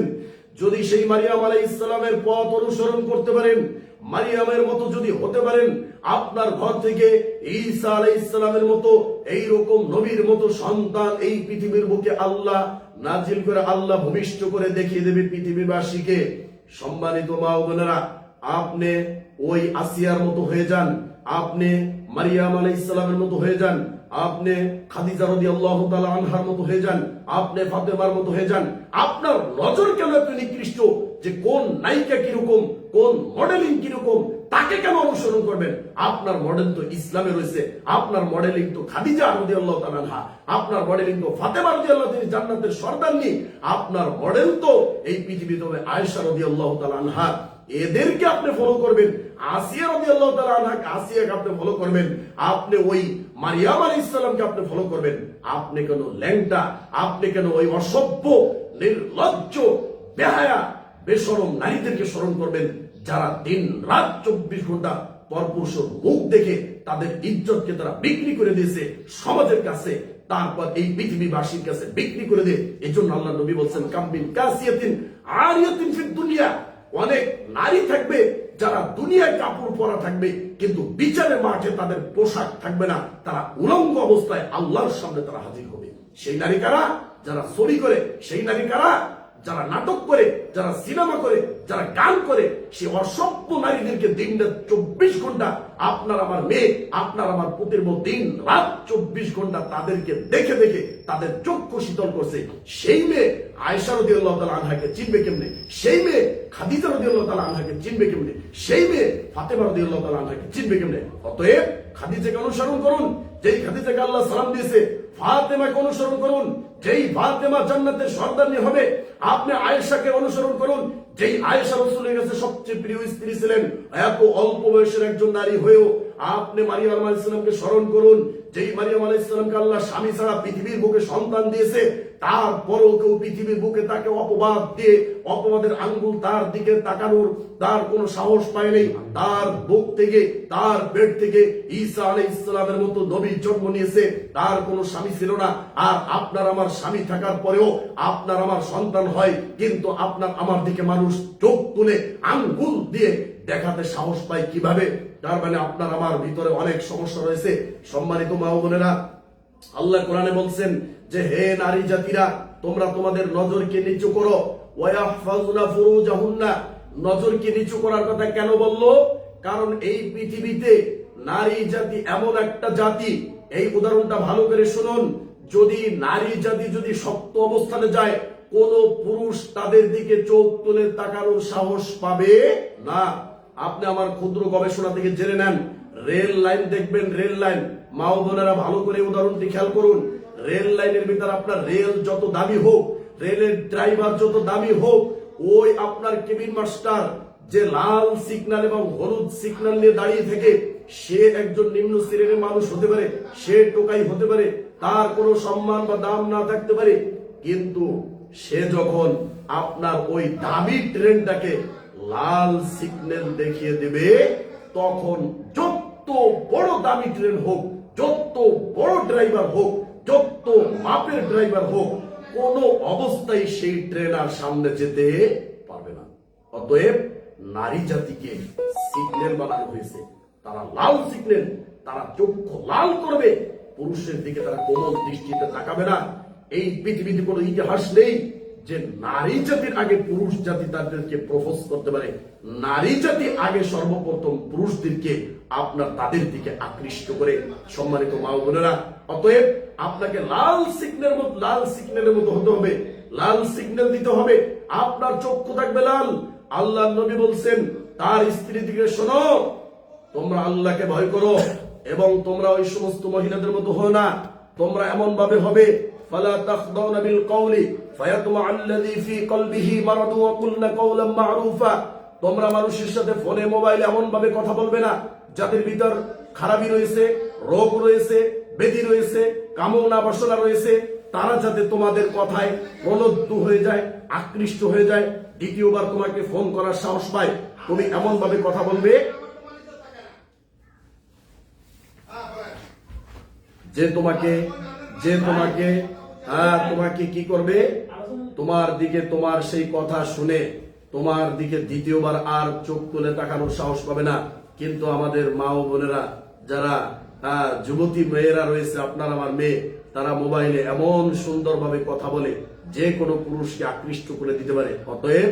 যদি সেই মারিয়াম আলাইহিস সালামের পথ অনুসরণ করতে পারেন, মারিয়ামের মতো যদি হতে পারেন, আপনার ঘর থেকে ঈসা আলাইহিস সালামের মতো এইরকম নবীর মতো সন্তান এই পৃথিবীর বুকে আল্লাহ নাজিল করে, আল্লাহ ভূমিষ্ঠ করে দেখিয়ে দেবে পৃথিবীবাসীকে। সম্মানিত মা ও বোনেরা, আপনি ওই আসিয়ার মতো হয়ে যান, আপনি মারিয়াম আলাইহিস সালামের মতো হয়ে যান, আপনি খাদিজা রাদিয়াল্লাহু তাআলা আনহার মতো হয়ে যান, আপনি ফাতেমার মতো হয়ে যান। আপনার নজর কেন এত নিকৃষ্ট যে কোন নায়িকা কিরকম, কোন মডেলিং কিরকম, তাকে কেন অনুসরণ করবেন? আপনার মডেল তো ইসলামে রয়েছে, আপনার মডেলিং তো খাদিজা রাদিয়াল্লাহু তাআলা আনহা, আপনার মডেলিং তো ফাতেমা রাদিয়াল্লাহু তাআলা, তিনি জান্নাতের সর্দারনি। আপনার মডেল তো এই পৃথিবীতে হবে আয়েশা রাদিয়াল্লাহু তাআলা আনহা। এদেরকে আপনি ফলো করবেন, আসিয়া রাদিয়াল্লাহু তাআলা আনহাকে, আসিয়াকে আপনি ফলো করবেন, আপনি ওই মারিয়াম আলাইহিস সালামকে আপনি ফলো করবেন। আপনি কেন ল্যাংটা, আপনি কেন ওই অসভ্য, নির্লজ্জ, বেহায়া, বেশরম নারীদেরকে স্মরণ করবেন, যারা দিন রাত 24 ঘন্টা পরপুরুষের মুখ দেখে তাদের ইজ্জতকে তারা বিক্রি করে দিয়েছে সমাজের কাছে, তারপর এই পৃথিবীবাসীর কাছে বিক্রি করে দেয়। এই জন্য আল্লাহ নবী বলছেন, কামবিন কাসিয়াতিন আরিয়াতিন ফিদ দুনিয়া, অনেক নারী থাকবে যারা দুনিয়ায় কাপড় পরা থাকবে, কিন্তু বিচারের মাঠে তাদের পোশাক থাকবে না, তারা উলঙ্গ অবস্থায় আল্লাহর সামনে তারা হাজির হবে। সেই নারী কারা? যারা চুরি করে। সেই নারী কারা? যারা নাটক করে, যারা সিনেমা করে, যারা গান করে। সে অসভ্য নারীদেরকে দিন রাত 24 ঘন্টা, আপনার আমার মেয়ে, আপনার আমার পুতের বউ দিন রাত 24 ঘন্টা তাদেরকে দেখে দেখে তাদের চক্ষু শীতল করছে। সেই মেয়ে আয়েশা রাদিয়াল্লাহু তাআলা আনহাকে চিনবে কেমনে? সেই মেয়ে খাদিজা রাদিয়াল্লাহু তাআলা আনহাকে চিনবে কেমনে? সেই মেয়ে ফাতেমা রাদিয়াল্লাহু তাআলা আনহাকে চিনবে কেমনে? অতএব খাদিজাকে অনুসরণ করুন, যেই খাদিজাকে আল্লাহ সালাম দিয়েছে। ফাতেমাকে অনুসরণ করুন, যেই ফাতেমা জান্নাতের সর্দারনি হবে। আপনি আয়েশাকে অনুসরণ করুন, যেই আয়েশা রাসূলের কাছে সবচেয়ে প্রিয় স্ত্রী ছিলেন। এত অল্প বয়সের একজন নারী হয়েও আপনি মারিয়াম আলাইহিস সালামকে স্মরণ করুন, যেই মারিয়াম আলাইহিস সালামকে আল্লাহ স্বামী ছাড়া পৃথিবীর বুকে সন্তান দিয়েছে, তারপরও কেউ পৃথিবীর বুকে তাকে অপবাদ দিয়ে, অপবাদের আঙ্গুল তার দিকে তাকানোর তার কোনো সাহস পায় নাই। তার বুক থেকে, তার পেট থেকে ঈসা আলাইহিস সালামের মতো নবী জন্ম নিয়েছে, তার কোনো স্বামী ছিল না। আর আপনার আমার স্বামী থাকার পরেও আপনার আমার সন্তান হয়, কিন্তু আপনার আমার দিকে মানুষ চোখ তুলে আঙ্গুল দিয়ে দেখাতে সাহস পায় কিভাবে? তার মানে আপনার আমার ভিতরে অনেক সমস্যা রয়েছে। সম্মানিত মা ও বোনেরা, আল্লাহ কোরআনে বলছেন যে, হে নারী জাতিরা, তোমরা তোমাদের নজরকে নিচু করো। ওয়াহফাজুনা ফুরুজাহুন্না, নজরকে নিচু করার কথা কেন বললো? কারণ এই পৃথিবীতে নারী জাতি এমন একটা জাতি, এই উদাহরণটা ভালো করে শুনুন, যদি নারী জাতি যদি শক্ত অবস্থানে যায়, কোন পুরুষ তাদের দিকে চোখ তুলে তাকানোর সাহস পাবে না। আপনি আমার ক্ষুদ্র গবেষণা থেকে জেনে নেন, রেল লাইন দেখবেন, রেল লাইন, মা ও বোনেরা ভালো করে উদাহরণটি খেয়াল করুন। রেল লাইনের ভিতর আপনার রেল যত দামি হোক, রেলের ড্রাইভার যত দামি হোক, ওই আপনার কেবিন মাস্টার যে লাল সিগন্যাল এবং হলুদ সিগন্যাল নিয়ে দাঁড়িয়ে থেকে সে একজন নিম্ন শ্রেণীর মানুষ হতে পারে, সে টোকাই হতে পারে, তার কোনো সম্মান বা দাম না থাকতে পারে, কিন্তু সে যখন আপনার ওই দামি ট্রেনটাকে লাল সিগন্যাল দেখিয়ে দেবে, তখন যত বড় দামি ট্রেন হোক, যত বড় ড্রাইভার হোক, যত মাপের ড্রাইভার হোক, কোন অবস্থায় সেই ট্রেন আর সামনে যেতে পারবে না। অতএব নারী জাতিকে সিগন্যাল বানানো হয়েছে, তারা লাল সিগন্যাল, তারা চক্ষু লাল করবে, পুরুষের দিকে তারা কোমল দৃষ্টিতে তাকাবে না। এই পৃথিবীতে কোনো ইতিহাস নেই যে নারী জাতির আগে পুরুষ জাতি তাদেরকে প্রপোজ করতে পারে। নারী জাতি আগে সর্বপ্রথম পুরুষদেরকে তাদের দিকে আকৃষ্ট করে। সম্মানিত মা ও বোনেরা, অতএব আপনাকে লাল সিগন্যালের মতো হতে হবে, লাল সিগন্যাল দিতে হবে। আপনার চক্ষু থাকবে লাল। আল্লাহ নবী বলছেন তার স্ত্রী দিকে, শোনো, তোমরা আল্লাহকে ভয় করো এবং তোমরা ওই সমস্ত মহিলাদের মতো হও না। তোমরা এমন ভাবে হবে, ফালা তাখদাউনা বিল কওলি ফায়াতমা আল্লাযী ফী কলবিহি মারাদু ওয়া কুলনা কওলান মা'রুফা। তোমরা মানুষের সাথে ফোনে মোবাইলে এমন ভাবে কথা বলবে না যাদের ভিতর খারাপি রয়েছে, রোগ রয়েছে, ব্যাধি রয়েছে, কামনা বাসনা রয়েছে, তারা যাতে তোমাদের কথায় প্রলুব্ধ হয়ে যায়, আকৃষ্ট হয়ে যায়, দ্বিতীয়বার তোমাকে ফোন করার সাহস পায়। তুমি এমন ভাবে কথা বলবে যে তোমাকে তোমাকে কি করবে, তোমার দিকে, তোমার সেই কথা শুনে তোমার দিকে দ্বিতীয়বার আর চোখ তুলে তাকানোর সাহস পাবে না। কিন্তু আমাদের মা ও বোনেরা, যারা যুবতী মেয়েরা রয়েছে, আপনার আমার মেয়ে, তারা মোবাইলে এমন সুন্দরভাবে কথা বলে যে কোনো পুরুষকে আকৃষ্ট করে দিতে পারে। অতএব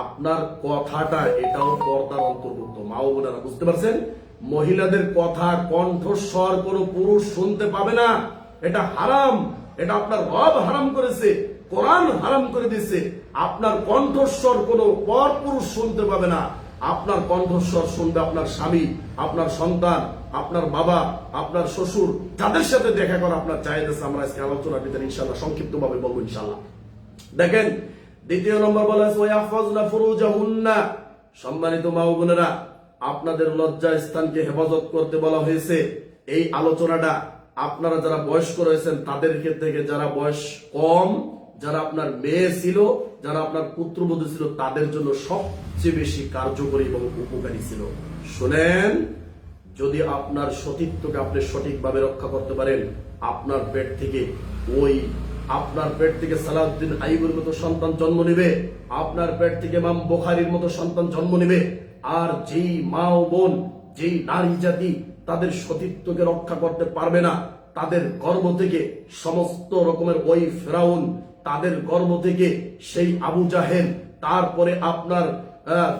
আপনার কথাটা এটাও পর্দার অন্তর্ভুক্ত। মা ও বোনেরা, বুঝতে পারছেন? মহিলাদের কথা কণ্ঠস্বর কোনো পুরুষ শুনতে পাবে না, এটা হারাম। এটা আপনার রব হারাম করেছে, কোরআন হারাম করে দিয়েছে। আপনার কণ্ঠস্বর কোনো পর পুরুষ শুনতে পাবে না। আপনার কণ্ঠস্বর শুনবে আপনার স্বামী, আপনার সন্তান, আপনার বাবা, আপনার শ্বশুর, যাদের সাথে দেখা করা আপনার চাহিদা। আমরা আজকে আলোচনার ভিতরে ইনশাআল্লাহ সংক্ষিপ্ত ভাবে বলবো ইনশাআল্লাহ। দেখেন, দ্বিতীয় নম্বর বলা হয়েছে ওয়াহফাজনা ফুরুজাহুন্না। সম্মানিত মা ও বোনেরা, আপনাদের লজ্জা স্থানকে হেফাজত করতে বলা হয়েছে। এই আলোচনাটা আপনারা যারা বয়স্ক রয়েছেন তাদের থেকে যারা বয়স কম, যারা আপনার মেয়ে ছিল, যারা আপনার পুত্রবধূ ছিল, তাদের জন্য সবচেয়ে বেশি কার্যকরী এবং উপকারী ছিল। শুনেন, যদি আপনার সতীত্বকে আপনি সঠিকভাবে রক্ষা করতে পারেন, আপনার পেট থেকে সালাউদ্দিন আইয়ুবের মতো সন্তান জন্ম নেবে, আপনার পেট থেকে ইমাম বুখারীর মতো সন্তান জন্ম নেবে। আর যেই মা ও বোন, যেই নারী জাতি তাদের সতীত্বকে রক্ষা করতে পারবে না, তাদের গর্ভ থেকে সমস্ত রকমের ওই ফেরাউন, তাদের গর্ভ থেকে সেই আবু জাহেল, তারপরে আপনার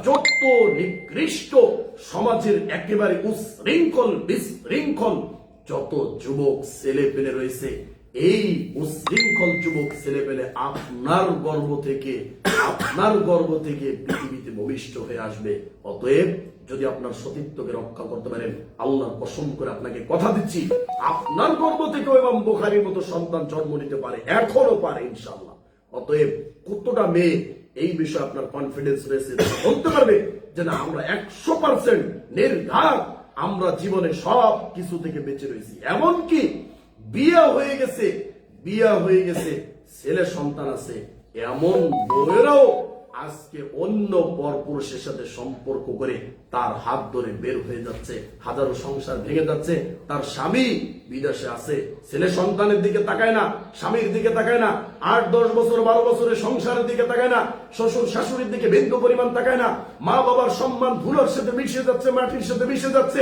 যত নিকৃষ্ট সমাজের একেবারে উশৃঙ্খল বিশৃঙ্খল যত যুবক ছেলে পেলে রয়েছে, এই উশৃঙ্খল যুবক ছেলে পেলে আপনার গর্ভ থেকে পৃথিবীতে ভূমিষ্ঠ হয়ে আসবে। অতএব যদি আপনার সতীত্বকে রক্ষা করতে পারেন, আল্লাহর কসম করে আপনাকে কথা দিচ্ছি, আপনার গর্ভ থেকেও ইমাম বুখারীর মতো সন্তান জন্ম নিতে পারে, এখনো পারে ইনশাআল্লাহ। অতএব কতটা মেয়ে এই বিষয়ে আপনার কনফিডেন্স রয়েছে, বলতে পারবে যে না, আমরা 100% নির্ঘাত আমরা জীবনে সব কিছু থেকে বেঁচে রয়েছি। এমনকি বিয়ে হয়ে গেছে, ছেলে সন্তান আছে, এমন বউয়েরাও আজকে অন্য পরপুরুষের সাথে সম্পর্ক করে তার হাত ধরে বের হয়ে যাচ্ছে, হাজারো সংসার ভেঙে যাচ্ছে। তার স্বামী বিদেশে আছে, ছেলে সন্তানের দিকে তাকায় না, স্বামীর দিকে তাকায় না, 8-10 বছর 12 বছরের সংসারের দিকে তাকায় না, শ্বশুর শাশুড়ির দিকে বিন্দু পরিমাণ তাকায় না, মা বাবার সম্মান ধুলোর সাথে মিশে যাচ্ছে, মাটির সাথে মিশে যাচ্ছে,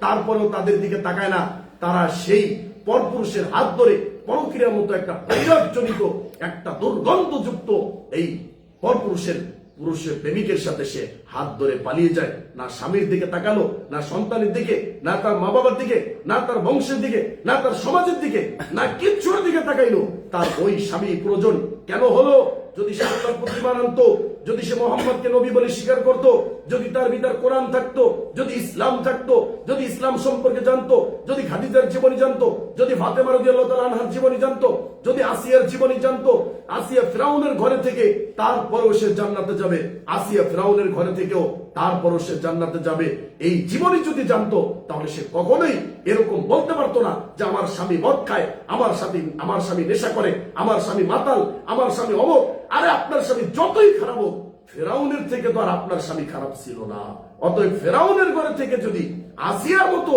তারপরেও তাদের দিকে তাকায় না। তারা সেই পরপুরুষের হাত ধরে পরক্রিয়ার মতো একটা বৈরাগ্যজনিত, একটা দুর্গন্ধযুক্ত এই পরপুরুষের প্রেমিকের সাথে সে হাত ধরে পালিয়ে যায়। না স্বামীর দিকে তাকালো, না সন্তানের দিকে, না তার মা বাবার দিকে, না তার বংশের দিকে, না তার সমাজের দিকে, না কিচ্ছুর দিকে তাকাইলো। তার ওই স্বামী প্রয়োজন কেন হলো? যদি সে আল্লাহর প্রতি ঈমান আনতো, যদি সে মুহাম্মদকে নবী বলে স্বীকার করত, যদি তার ভিতর কোরআন থাকতো, যদি ইসলাম থাকতো, যদি ইসলাম সম্পর্কে জানতো, যদি খাদিজার জীবনী জানতো, যদি ফাতেমা রাদিয়াল্লাহু তাআলা আনহার জীবনী জানতো, যদি আসিয়ার জীবনী জানতো, আসিয়া ফিরাউনের ঘরে থেকে তারপরেও সে জান্নাতে যাবে, আসিয়া ফিরাউনের ঘরে থেকেও তারপরও সে জান্নাতে যাবে। এই জীবনই যদি জানতো তাহলে সে কখনোই এরকম বলতে পারতো না যে আমার স্বামী মদ খায়, আমার স্বামী নেশা করে, আমার স্বামী মাতাল, আমার স্বামী অমুক। আরে আপনার স্বামী যতই খারাপ হোক, ফেরাউনের থেকে তো আর আপনার স্বামী খারাপ ছিল না। অতএব ফেরাউনের ঘরে থেকে যদি আসিয়ার মতো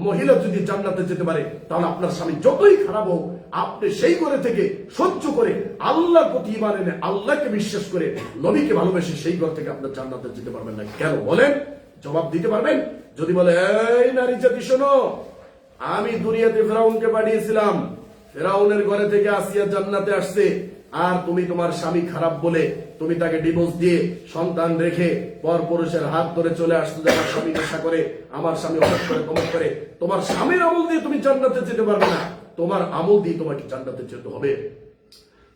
মহিলা যদি জান্নাতে যেতে পারে, তাহলে আপনার স্বামী যতই খারাপ হোক, আপনি সেই ঘরে থেকে সহ্য করে আল্লাহর প্রতি ঈমান এনে আল্লাহকে বিশ্বাস করে নবীকে ভালোবেসে সেই ঘর থেকে আপনার জান্নাতে যেতে পারবেন না। কেন বলেন? জবাব দিতে পারবেন? যদি বলে এই নারী জাতি শোনো, আমি দুনিয়াতে ফেরাউনকে পাঠিয়েছিলাম, ফেরাউনের ঘরে থেকে আসিয়া জান্নাতে আসছে, আর তুমি তোমার স্বামী খারাপ বলে তুমি তাকে ডিভোর্স দিয়ে সন্তান রেখে পর পুরুষের হাত ধরে চলে আসতো যে আমার স্বামী নেশা করে, আমার স্বামী অমুক করে তমুক করে। তোমার স্বামীর আমল দিয়ে তুমি জান্নাতে যেতে পারবে না, তোমার আমল দিয়ে তোমাকে জান্নাতে যেতে হবে।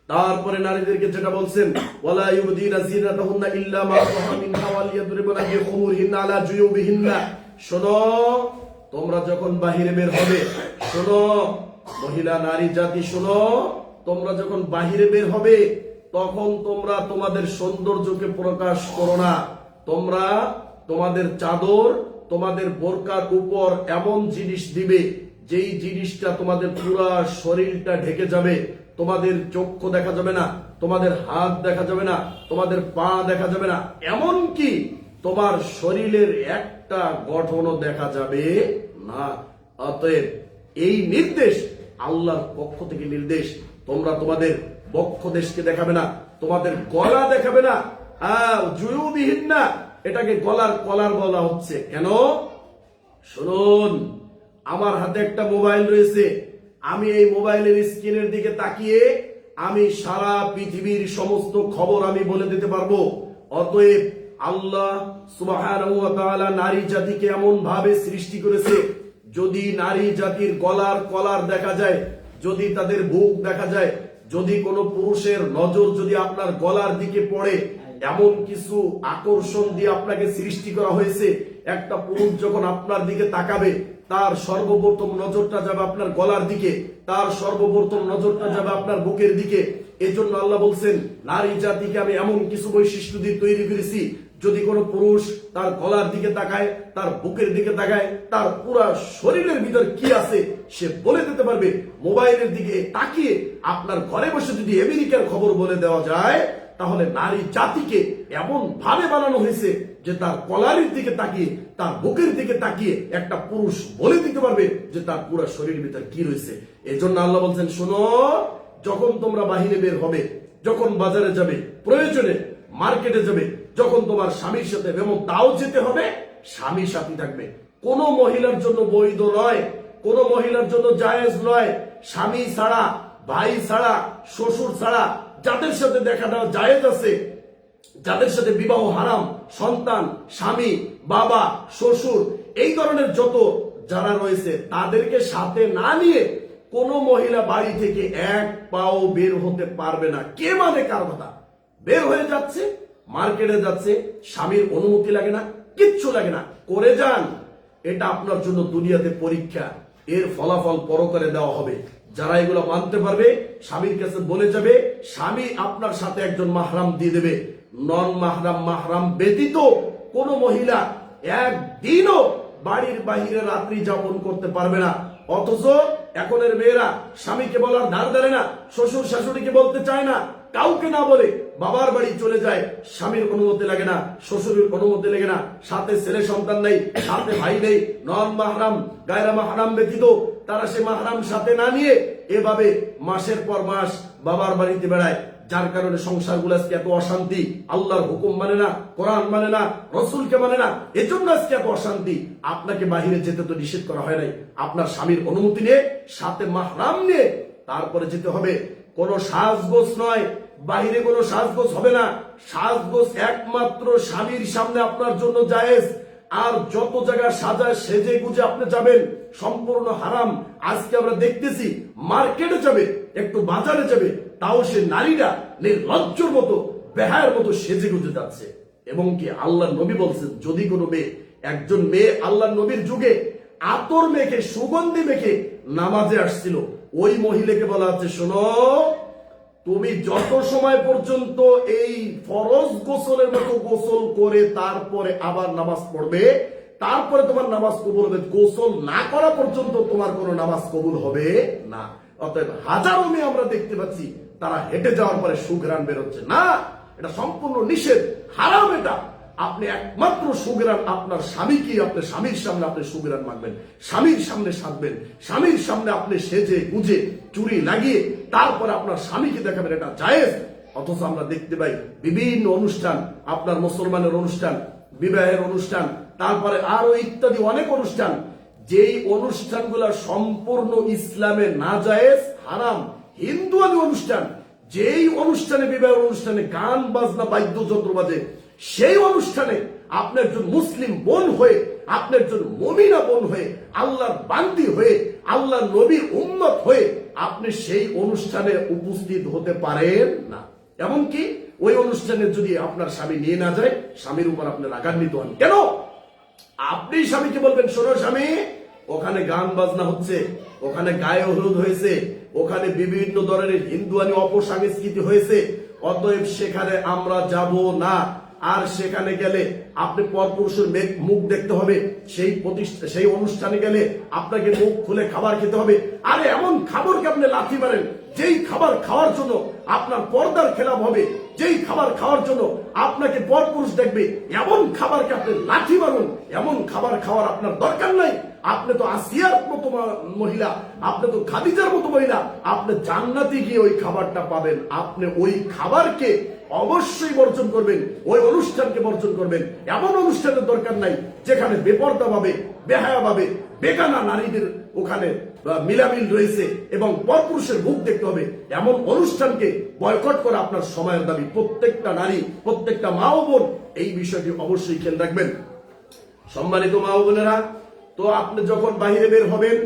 তারপরে নারীদেরকে যেটা বলছেন, ওয়ালা ইউবদিনা যিনাতাহুন্না ইল্লা মা যাহারা মিনহা ওয়া লিয়াদরিবনা বিখুমুরিহিন্না আলা জুয়ুবিহিন্না। শোনো, তোমরা যখন বাহিরে বের হবে, শোনো মহিলা নারী জাতি শোনো, তোমরা যখন বাহিরে বের হবে তখন তোমরা তোমাদের সৌন্দর্যকে প্রকাশ করো না। তোমরা তোমাদের চাদর, তোমাদের বোরকার উপর এমন জিনিস দিবে যেই জিনিসটা তোমাদের পুরা শরীরটা ঢেকে যাবে। তোমাদের চক্ষু দেখা যাবে না, তোমাদের হাত দেখা যাবে না, তোমাদের পা দেখা যাবে না, এমনকি তোমার শরীরের একটা গঠনও দেখা যাবে না। অতএব এই নির্দেশ আল্লাহর পক্ষ থেকে নির্দেশ, তোমরা তোমাদের বক্ষ দেশকে দেখাবে না, তোমাদের গলা দেখাবে না। জুয়ুবিহীন না, এটাকে গলার কলার বলা হচ্ছে কেন? শুনুন, আমার হাতে একটা মোবাইল রয়েছে, আমি এই মোবাইলের স্ক্রিনের দিকে তাকিয়ে আমি সারা পৃথিবীর সমস্ত খবর আমি বলে দিতে পারবো। অতএব আল্লাহ সুবহানাহু ওয়া তাআলা নারী জাতিকে এমন ভাবে সৃষ্টি করেছে, যদি নারী জাতির গলার কলার দেখা যায়, যদি তাদের বুক দেখা যায়, যদি কোনো পুরুষের নজর যদি আপনার গলার দিকে পড়ে, এমন কিছু আকর্ষণ দিয়ে আপনাকে সৃষ্টি করা হয়েছে। একটা পুরুষ যখন আপনার দিকে তাকাবে, তার সর্বপ্রথম নজরটা যাবে আপনার গলার দিকে, তার সর্বপ্রথম নজরটা যাবে আপনার বুকের দিকে। এজন্য আল্লাহ বলছেন, নারী জাতিকে আমি এমন কিছু বৈশিষ্ট্য দিয়ে তৈরি করেছি, যদি কোনো পুরুষ তার গলার দিকে তাকায়, তার বুকের দিকে তাকায়, তার পুরা শরীরের ভিতর কি আছে সে বলে দিতে পারবে। মোবাইলের দিকে তাকিয়ে আপনার ঘরে বসে যদি আমেরিকার খবর বলে দেওয়া যায়, তাহলে নারী জাতিকে এমন ভাবে বানানো হয়েছে যে তার কলারের দিকে তাকিয়ে, তার বুকের দিকে তাকিয়ে একটা পুরুষ বলে দিতে পারবে যে তার পুরো শরীরের ভিতর কি রয়েছে। এজন্য আল্লাহ বলছেন, শোনো, যখন তোমরা বাহিরে বের হবে, যখন বাজারে যাবে, প্রয়োজনে মার্কেটে যাবে, যখন তোমার স্বামীর সাথে, এবং তাও যেতে হবে স্বামী সাথী থাকবে। কোন মহিলার জন্য বৈধ নয়, কোন মহিলার জন্য জায়েজ নয়, স্বামী ছাড়া, ভাই ছাড়া, শ্বশুর ছাড়া যাদের সাথে দেখা দেওয়া জায়েজ আছে, যাদের সাথে বিবাহ হারাম, সন্তান, স্বামী, বাবা, শ্বশুর, এই ধরনের যত যারা রয়েছে, তাদেরকে সাথে না নিয়ে কোন মহিলা বাড়ি থেকে এক পাও বের হতে পারবে না। কে মানে কার কথা? বের হয়ে যাচ্ছে, মার্কেটে যাচ্ছে, স্বামীর অনুমতি লাগে না, কিচ্ছু লাগে না, করে যান। এটা আপনার জন্য দুনিয়াতে পরীক্ষা, এর ফলাফল পরকালে দেওয়া হবে। যারা এগুলো মানতে পারবে, স্বামীর কাছে বলে যাবে, স্বামী আপনার সাথে একজন মাহরাম দিয়ে দেবে। নন মাহরাম, মাহরাম ব্যতীত কোন মহিলা একদিনও বাড়ির বাহিরে রাত্রি যাপন করতে পারবে না। অথচ এখনের মেয়েরা স্বামীকে বলার ধার ধারে না, শ্বশুর শাশুড়িকে বলতে চায় না, কাউকে না বলে বাবার বাড়ি চলে যায়। স্বামীর অনুমতি লাগে না, শ্বশুরের অনুমতি লাগে না, সাথে ছেলে সন্তান নেই, সাথে ভাই নেই, নন মাহরাম, গায়রা মাহরাম ব্যতীত তারা সে মাহরাম সাথে না নিয়ে এভাবে মাসের পর মাস বাবার বাড়িতে বেড়ায়। যার কারণে সংসারগুলো আজকে এত অশান্তি। আল্লাহর হুকুম মানে না, কোরআন মানে না, রসুলকে মানে না, এজন্য আজকে এত অশান্তি। আপনাকে বাহিরে যেতে তো নিষেধ করা হয় নাই, আপনার স্বামীর অনুমতি নিয়ে, সাথে মাহরাম নিয়ে তারপরে যেতে হবে। কোন সাজগোজ নয়, বাহিরে কোনো সাজগোজ হবে না। সাজগোজ একমাত্র স্বামীর সামনে আপনার জন্য জায়েজ। আর যত জায়গা সাজা সেজে গুজে আপনি যাবেন, সম্পূর্ণ হারাম। আজকে আমরা দেখতেছি, মার্কেটে যাবে, একটু বাজারে যাবে, তাও সে নারীরা নির্লজ্জর মতো, বেহায়ের মতো সেজে গুজে যাচ্ছে। এবং কি আল্লাহ নবী বলছেন, যদি কোনো মেয়ে, একজন মেয়ে আল্লাহ নবীর যুগে আতর মেখে, সুগন্ধি মেখে নামাজে আসছিল, ওই মহিলাকে বলা হচ্ছে, শোনো, তুমি যত সময় পর্যন্ত এই ফরজ গোসলের মতো গোসল করে তারপরে আবার নামাজ পড়বে, তারপরে তোমার নামাজ কবুল হবে। গোসল না করা পর্যন্ত তোমার কোনো নামাজ কবুল হবে না। অতএব হাজারো মেয়ে আমরা দেখতে পাচ্ছি তারা হেঁটে যাওয়ার পরে সুঘ্রাণ বেরোচ্ছে না, এটা সম্পূর্ণ নিষেধ, হারাম। এটা আপনি একমাত্র সুঘ্রাণ আপনার স্বামীকে, আপনার স্বামীর সামনে আপনি সুঘ্রাণ মাগবেন, স্বামীর সামনে সাজবেন, স্বামীর সামনে আপনি সেজে গুজে চুরি লাগিয়ে তারপরে আপনার স্বামীকে দেখাবেন, এটা জায়েজ। অথচ আমরা দেখতে পাই বিভিন্ন অনুষ্ঠান, আপনার মুসলমানের অনুষ্ঠান, বিবাহের অনুষ্ঠান, তারপরে আরো ইত্যাদি অনেক অনুষ্ঠান, যেই অনুষ্ঠানগুলো সম্পূর্ণ ইসলামে না জায়েজ, হারাম, হিন্দুয়ানি অনুষ্ঠান, যেই অনুষ্ঠানে, বিবাহের অনুষ্ঠানে গান বাজনা বাদ্যযন্ত্র বাজে, সেই অনুষ্ঠানে আপনি একজন মুসলিম বোন হয়ে, আপনি একজন মুমিনা বোন হয়ে, আল্লাহর বান্দি হয়ে, আল্লাহর নবীর উম্মত হয়ে আপনি সেই অনুষ্ঠানে উপস্থিত হতে পারেন না। এমনকি ওই অনুষ্ঠানে যদি আপনার স্বামী নিয়ে না যায়, স্বামীর উপর আপনি রাগান্বিত হন। কেন? আপনি স্বামীকে বলবেন, শোনো স্বামী, ওখানে গান বাজনা হচ্ছে, ওখানে গায়ে হলুদ হয়েছে, ওখানে বিভিন্ন ধরনের হিন্দুয়ানি অপসংস্কৃতি হয়েছে, অতএব সেখানে আমরা যাব না। আর সেখানে গেলে আপনি পরপুরুষের মুখ দেখতে হবে, সেই অনুষ্ঠানে গেলে আপনাকে মুখ খুলে খাবার খেতে হবে। আরে এমন খাবারকে আপনি লাথি মারেন যেই খাবার খাওয়ার জন্য আপনার পর্দার খেলাপ হবে, যেই খাবার খাওয়ার জন্য আপনাকে পরপুরুষ দেখবে, এমন খাবারকে আপনি লাথি মারুন। এমন খাবার খাওয়ার আপনার দরকার নাই। আপনি তো আসিয়ার মতো মহিলা, আপনি তো খাদিজার মতো মহিলা, আপনি জান্নাতে গিয়ে ওই খাবারটা পাবেন। আপনি ওই খাবারকে অবশ্যই বর্জন করবেন, ওই অনুষ্ঠানকে বর্জন করবেন। এমন অনুষ্ঠানের দরকার নাই যেখানে বেপর্দা ভাবে, বেহায়া ভাবে, বেগানা নারীদের ওখানে মিলামিল রয়েছে এবং পরপুরুষের মুখ দেখতে হবে। এমন অনুষ্ঠানকে বয়কট করা আপনার সময়ের দাবি। প্রত্যেকটা নারী, প্রত্যেকটা মা ও বোন এই বিষয়টি অবশ্যই খেয়াল রাখবেন। সম্মানিত মা ও বোনেরা, তো আপনি যখন বাহিরে বের হবেন,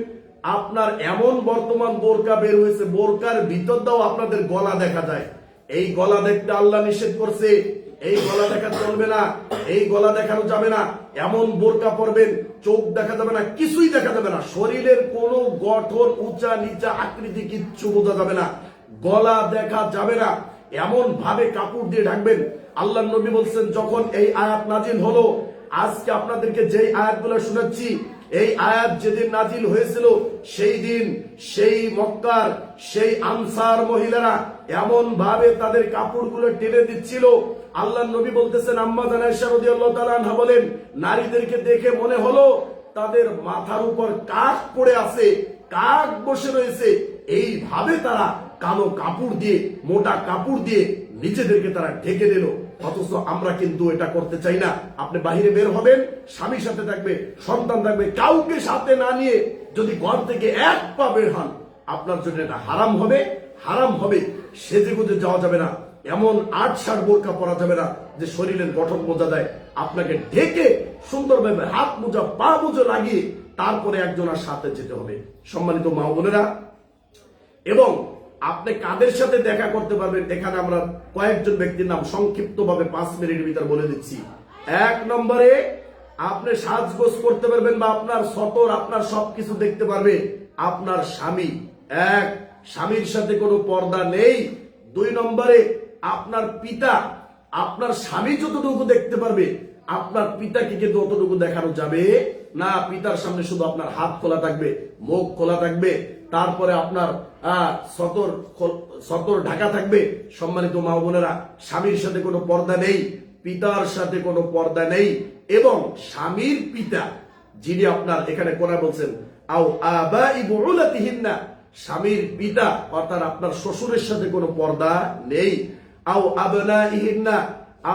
আপনার এমন বর্তমান বোরকা বের হয়েছে, বোরকার ভিতর দাও আপনাদের গলা দেখা যায়। এই গলা দেখতে আল্লাহ নিষেধ করছে, এই গলা দেখা চলবে না, এই গলা দেখানো যাবে না। এমন বোরকা পরবেন চোখ দেখা যাবে না, কিছুই দেখা যাবে না, শরীরের কোনো গঠন, উঁচা নিচা আকৃতি কিচ্ছু বোঝা যাবে না, গলা দেখা যাবে না। এমন ভাবে কাপড় দিয়ে ঢাকবেন। আল্লাহ নবী বলছেন, যখন এই আয়াত নাজিল হলো, আজকে আপনাদেরকে যেই আয়াতগুলো শোনাচ্ছি, এই আয়াত যেদিন নাজিল হয়েছিল, সেই দিন সেই মক্কার সেই আনসার মহিলারা এমন ভাবে তাদের কাপড়গুলো টেনে দিচ্ছিল। আল্লাহ নবী বলতেছেন, আম্মা জান আয়েশা রাদিয়াল্লাহু তাআলা আনহা বলেন, নারীদেরকে দেখে মনে হলো তাদের মাথার উপর কাক পড়ে আছে, কাক বসে রয়েছে। এইভাবে তারা কালো কাপড় দিয়ে, মোটা কাপড় দিয়ে নিজেদেরকে তারা ঢেকে দিল। অথচ আমরা কিন্তু এটা করতে চাই না। আপনি বাহিরে বের হবেন, স্বামীর সাথে থাকবে, সন্তান থাকবে, কাউকে সাথে না নিয়ে যদি ঘর থেকে এক পা বের হন, আপনার জন্য এটা হারাম হবে, হারাম হবে। সেজে গুজে যাওয়া যাবে না, এমন ৮-৬ বোরকা পরা যাবে না যে শরীরের গঠন বোঝা যায়। আপনাকে ঢেকে সুন্দরভাবে হাত মোজা, পা মোজা লাগিয়ে তারপরে একজনের সাথে যেতে হবে। সম্মানিত মা বোনেরা, এবং আপনি কাদের সাথে দেখা করতে পারবেন, এখানে আমরা কয়েকজন ব্যক্তির নাম সংক্ষিপ্ত ভাবে 5 মিনিটের ভিতর বলে দিচ্ছি। 1 নম্বরে আপনি সাজগোজ করতে পারবেন বা আপনার সতর, আপনার সবকিছু দেখতে পারবে আপনার স্বামী। স্বামীর সাথে কোনো পর্দা নেই। 2 নম্বরে আপনার পিতা, আপনার স্বামী যতটুকু দেখতে পারবে, আপনার পিতাকে কিন্তু অতটুকু দেখানো যাবে না। পিতার সামনে শুধু আপনার হাত খোলা থাকবে, মুখ খোলা থাকবে, তারপরে আপনার সতর ঢাকা থাকবে। সম্মানিত মা বোনেরা, স্বামীর সাথে কোনো পর্দা নেই, পিতার সাথে কোনো পর্দা নেই। এবং স্বামীর পিতা যিনি আপনার, এখানে কোরআন বলছেন, আও আবাই বুউলাতিহিন্না, স্বামীর পিতা অর্থাৎ আপনার শ্বশুরের সাথে কোনো পর্দা নেই। আও আবনাইহিন্না,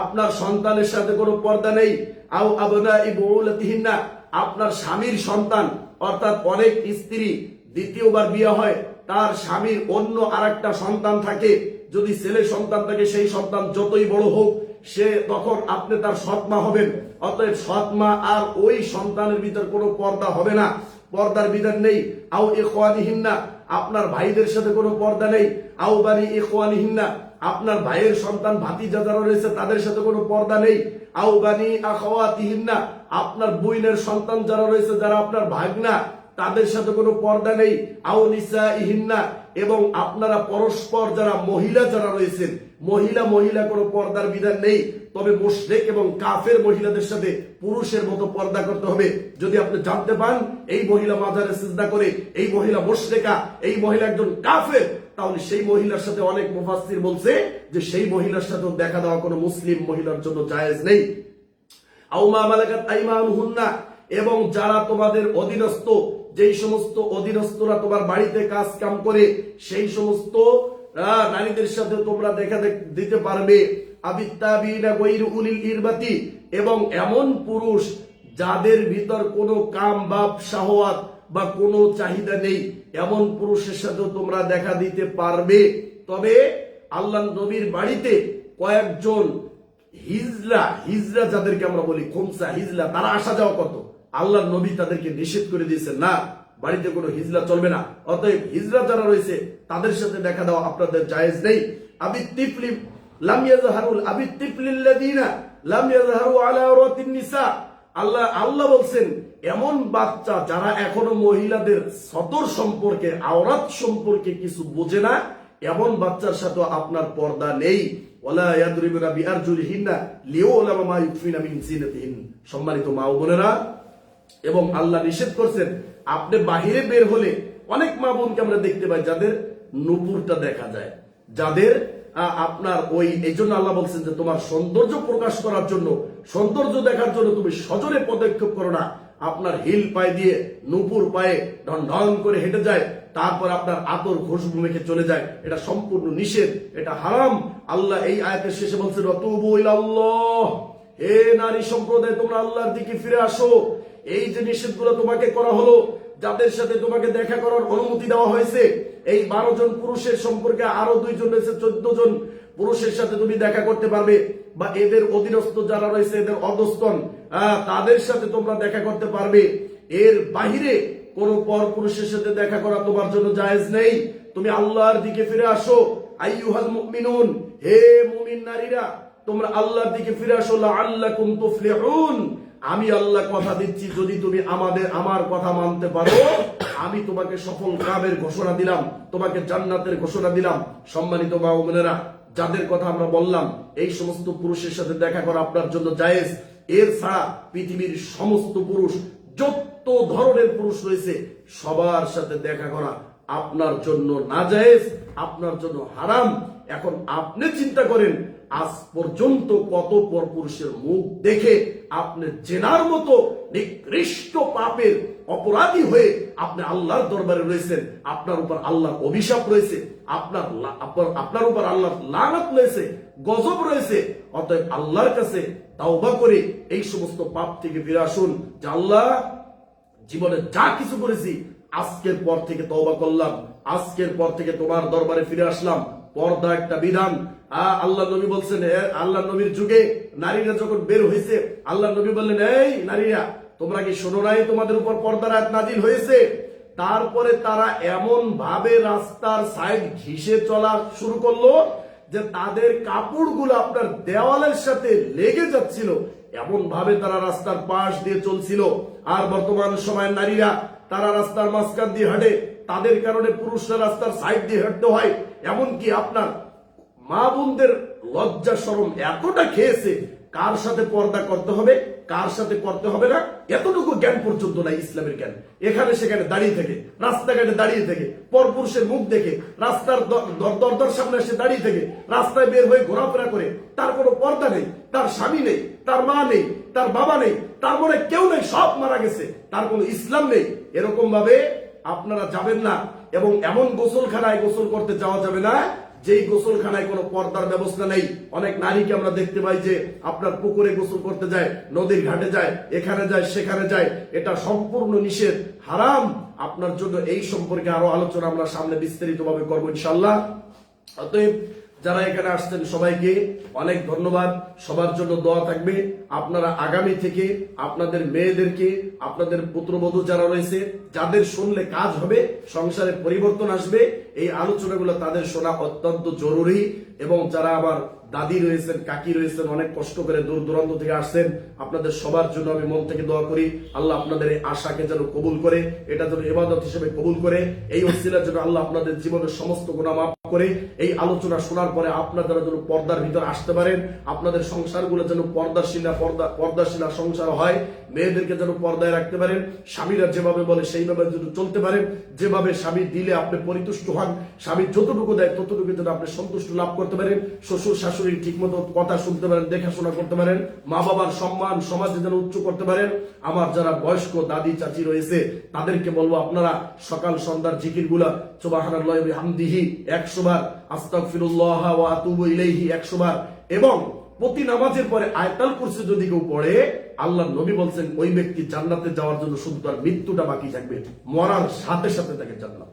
আপনার সন্তানের সাথে কোনো পর্দা নেই। আও আবনাই বুউলাতিহিন্না, আপনার স্বামীর সন্তান, অর্থাৎ অনেক স্ত্রী দ্বিতীয়বার বিয়ে হয়, তার স্বামীর অন্য আরেকটা সন্তান থাকে, যদি ছেলে সন্তান থাকে, সেই সন্তান যতই বড় হোক, সে তখন আপনি তার সৎমা হবেন। অতএব সৎমা আর ওই সন্তানের ভিতর কোনো পর্দা হবে না, পর্দার বিধান নেই। আও ইখওয়ানিহিন্না, আপনার ভাইদের সাথে কোনো পর্দা নেই। আও বানি ইখওয়ানিহিন্না, আপনার ভাইয়ের সন্তান ভাতিজা যারা রয়েছে তাদের সাথে কোনো পর্দা নেই। আও বানি আখাওয়াতিহিন্না, আপনার বোনের সন্তান যারা রয়েছে, যারা আপনার ভাগনা, তাদের সাথে কোনো পর্দা নেই। আও নিসাইহিন্না, এবং আপনারা পরস্পর যারা মহিলা যারা রয়েছেন, মহিলা মহিলা কোনো পর্দার বিধান নেই। তবে মুশরিক এবং কাফের মহিলাদের সাথে পুরুষের মতো পর্দা করতে হবে। যদি আপনি জানতে পান এই মহিলা মাজারে সিজদা করে, এই মহিলা মুশরিকা, এই মহিলা একজন কাফের, তাহলে সেই মহিলার সাথে অনেক মুফাসসির বলছে যে সেই মহিলার সাথেও দেখা দেওয়া কোনো মুসলিম মহিলার জন্য জায়েজ নেই। আও মা মালাকাত আইমানুহুন্না, এবং যারা তোমাদের অধীনস্থ, যেই সমস্ত অধীনস্থরা তোমার বাড়িতে কাজ কাম করে, সেই সমস্ত নারীদের সাথে তোমরা দেখা দিতে পারবে। আবিত্তাবিনা গায়রু উলিল ইরবাতি, এবং এমন পুরুষ যাদের ভিতর কোনো কাম বা শাহওয়াত বা কোনো চাহিদা নেই, এমন পুরুষের সাথে তোমরা দেখা দিতে পারবে। তবে আল্লাহ নবীর বাড়িতে কয়েকজন হিজরা যাদেরকে আমরা বলি খুমসা হিজলা, তারা আসা যাওয়া কত, আল্লাহ নবী তাদেরকে নিষেধ করে দিয়েছেন, না বাড়িতে কোনো হিজলা চলবে না। অতএব হিজরা যারা রয়েছে তাদের সাথে দেখা দেওয়া আপনাদের জায়েজ নেই। আবিত্তিফলি লাম ইয়াজহারুল আবিত্তিফলিল্লাযিনা লাম ইয়াজহারু আলা আওরাতিন নিসা, আল্লাহ বলছেন এমন বাচ্চা যারা এখনো মহিলাদের সতর সম্পর্কে, আওরাত সম্পর্কে কিছু বোঝে না, এমন বাচ্চার সাথে আপনার পর্দা নেই। ওয়ালা ইয়াদরিবুনা বিআরজুলিহিন্না লিউলামা মা ইউফিনা মিন জিনাতিহিন। সম্মানিত মা ও বোনেরা, এবং আল্লাহ নিষেধ করছেন আপনি বাহিরে বের হলে, অনেক মা বোনকে আমরা দেখতে পাই যাদের নুপুরটা দেখা যায়, যাদের আপনার এই জন্য আল্লাহ বলছেন যে তোমার সৌন্দর্য প্রকাশ করার জন্য, সৌন্দর্য দেখার জন্য তুমি সজোরে পদক্ষেপ করো না। আপনার হিল পায়ে দিয়ে নুপুর পায়ে ঢন ঢন করে হেঁটে যায়, তারপর আপনার আতর খুশবু মেখে চলে যায়, এটা সম্পূর্ণ নিষেধ, এটা হারাম। আল্লাহ এই আয়াতের শেষে বলছেন ওয়াতুবু ইলাল্লাহ, হে নারী সম্প্রদায় তোমরা আল্লাহর দিকে ফিরে আসো। এই যে নিষেধগুলো তোমাকে করা হলো, যাদের সাথে তোমাকে দেখা করার অনুমতি দেওয়া হয়েছে, এই 12 জন পুরুষের সম্পর্কে আরো 2 জন রয়েছে, 14 জন পুরুষের সাথে তুমি দেখা করতে পারবে, বা এদের অধীনস্থ যারা রয়েছে, এদের অধস্তন, তাদের সাথে তোমরা দেখা করতে পারবে। এর বাহিরে কোন পর পুরুষের সাথে দেখা করা তোমার জন্য জায়েজ নেই। তুমি আল্লাহর দিকে ফিরে আসো। আইয়ুহাল মুমিনুন, হে মুমিন নারীরা তোমরা আল্লাহর দিকে ফিরে আসো। লাআল্লাকুম তুফলিহুন, আমি আল্লাহ কথা দিচ্ছি যদি তুমি আমার কথা মানতে পারো, আমি তোমাকে সফল কামের ঘোষণা দিলাম, তোমাকে জান্নাতের ঘোষণা দিলাম। সম্মানিত মা ও বোনেরা, যাদের কথা আমরা বললাম এই সমস্ত পুরুষের সাথে দেখা করা আপনার জন্য জায়েজ। এর ছাড়া পৃথিবীর সমস্ত পুরুষ, যত ধরনের পুরুষ রয়েছে, সবার সাথে দেখা করা আপনার জন্য নাজায়েজ, আপনার জন্য হারাম। এখন আপনি চিন্তা করেন, আজ পর্যন্ত কত পরপুরুষের মুখ দেখে আপনি জেনার মতো নিকৃষ্ট পাপের অপরাধী হয়ে আপনি আল্লাহর দরবারে রয়েছেন, আপনার উপর আল্লাহর অভিশাপ রয়েছে, আপনার উপর আল্লাহর লানত রয়েছে, গজব রয়েছে। অতএব আল্লাহর কাছে তাওবা করে এই সমস্ত পাপ থেকে ফিরে আসুন, যে আল্লাহ জীবনে যা কিছু করেছি আজকের পর থেকে তওবা করলাম, আজকের পর থেকে তোমার দরবারে ফিরে আসলাম। পর্দা একটা বিধান। আল্লাহ নবী বলছেন, আল্লাহ নবীর যুগে নারীরা যখন বের হয়েছে, আল্লাহ নবী বললেন, এই নারীরা তোমরা কি শোনো নাই তোমাদের উপর পর্দার আয়াত নাজিল হয়েছে? তারপরে তারা এমন ভাবে রাস্তার সাইড ঘিসে চলা শুরু করলো যে তাদের কাপড়গুলো আপনার দেওয়ালের সাথে লেগে যাচ্ছিল, এমন ভাবে তারা রাস্তার পাশ দিয়ে চলছিল। আর বর্তমান সময়ের নারীরা তারা রাস্তার মাঝখান দিয়ে হাঁটে, তাদের কারণে পুরুষরা রাস্তার সাইড দিয়ে হাঁটতে হয়। এমনকি আপনার মা বোনদের লজ্জা শরম এতটা খেয়েছে, কার সাথে পর্দা করতে হবে কার সাথে করতে হবে না এতটুকু জ্ঞান পর্যন্ত নাই ইসলামের জ্ঞান। এখানে সেখানে দাঁড়িয়ে থেকে, রাস্তাঘাটে দাঁড়িয়ে থেকে, পরপুরুষের মুখ দেখে, রাস্তার দরজার সামনে এসে দাঁড়িয়ে থেকে, রাস্তায় বের হয়ে ঘোরাফেরা করে, তার কোনো পর্দা নেই, তার স্বামী নেই, তার মা নেই, তার বাবা নেই, তার মনে কেউ নেই, সব মারা গেছে, তার কোনো ইসলাম নেই। এরকম ভাবে আপনারা যাবেন না। এবং এমন গোসলখানায় গোসল করতে যাওয়া যাবে না যেই গোসলখানায় কোনো পর্দার ব্যবস্থা নেই। অনেক নারীকে আমরা দেখতে পাই যে আপনার পুকুরে গোসল করতে যায়, নদীর ঘাটে যায়, এখানে যায় সেখানে যায়, এটা সম্পূর্ণ নিষেধ, হারাম। আপনার জন্য এই সম্পর্কে আরো আলোচনা আমরা সামনে বিস্তারিত ভাবে করবো ইনশাআল্লাহ। অতএব যারা এখানে আসছেন সবাইকে অনেক ধন্যবাদ, সবার জন্য দোয়া থাকবে। আপনারা আগামী থেকে আপনাদের মেয়েদেরকে, আপনাদের পুত্রবধূ যারা রয়েছে, যাদের শুনলে কাজ হবে, সংসারে পরিবর্তন আসবে, এই আলোচনাগুলো তাদের শোনা অত্যন্ত জরুরি। এবং যারা আমার দাদি রয়েছেন, কাকি রয়েছেন, অনেক কষ্ট করে দূর দূরান্ত থেকে আসছেন, আপনাদের সবার জন্য আমি মন থেকে দোয়া করি আল্লাহ আপনাদের এই আশাকে যেন কবুল করে, এটা যেন ইবাদত হিসেবে কবুল করে। এই ওসিলার জন্য আল্লাহ আপনাদের জীবনের সমস্ত গুনাহ মাফ করে এই আলোচনা শোনার পরে আপনারা যেন পর্দার ভিতর আসতে পারেন, আপনাদের সংসারগুলো যেন পর্দাশীলা সংসার হয়, মেয়েদেরকে যেন পর্দায় রাখতে পারেন, স্বামীরা যেভাবে বলে সেইভাবে যেন চলতে পারেন, যেভাবে স্বামী দিলে আপনি পরিতুষ্ট হন, স্বামী যতটুকু দেয় ততটুকু যেন আপনি সন্তুষ্ট লাভ করতে পারেন, শ্বশুর শাশুড়ি ঠিক মতো কথা শুনতে পারেন, দেখাশোনা করতে পারেন, মা বাবার সম্মান সমাজে যেন উচ্চ করতে পারেন। আমার যারা বয়স্ক দাদি চাচি রয়েছে তাদেরকে বলবো আপনারা সকাল সন্ধ্যার জিকির গুলা সুবহানাল্লাহি ওয়া বিহামদিহি 100 বার, আস্তাগফিরুল্লাহ ওয়া আতুবু ইলাইহি 100 বার, এবং প্রতি নামাজের পরে আয়াতুল কুরসি যদি কেউ পড়ে, আল্লাহর নবী বলছেন ওই ব্যক্তি জান্নাতে যাওয়ার জন্য শুধু তার মৃত্যুটা বাকি থাকবে, মরার সাথে সাথে তাকে জান্নাত।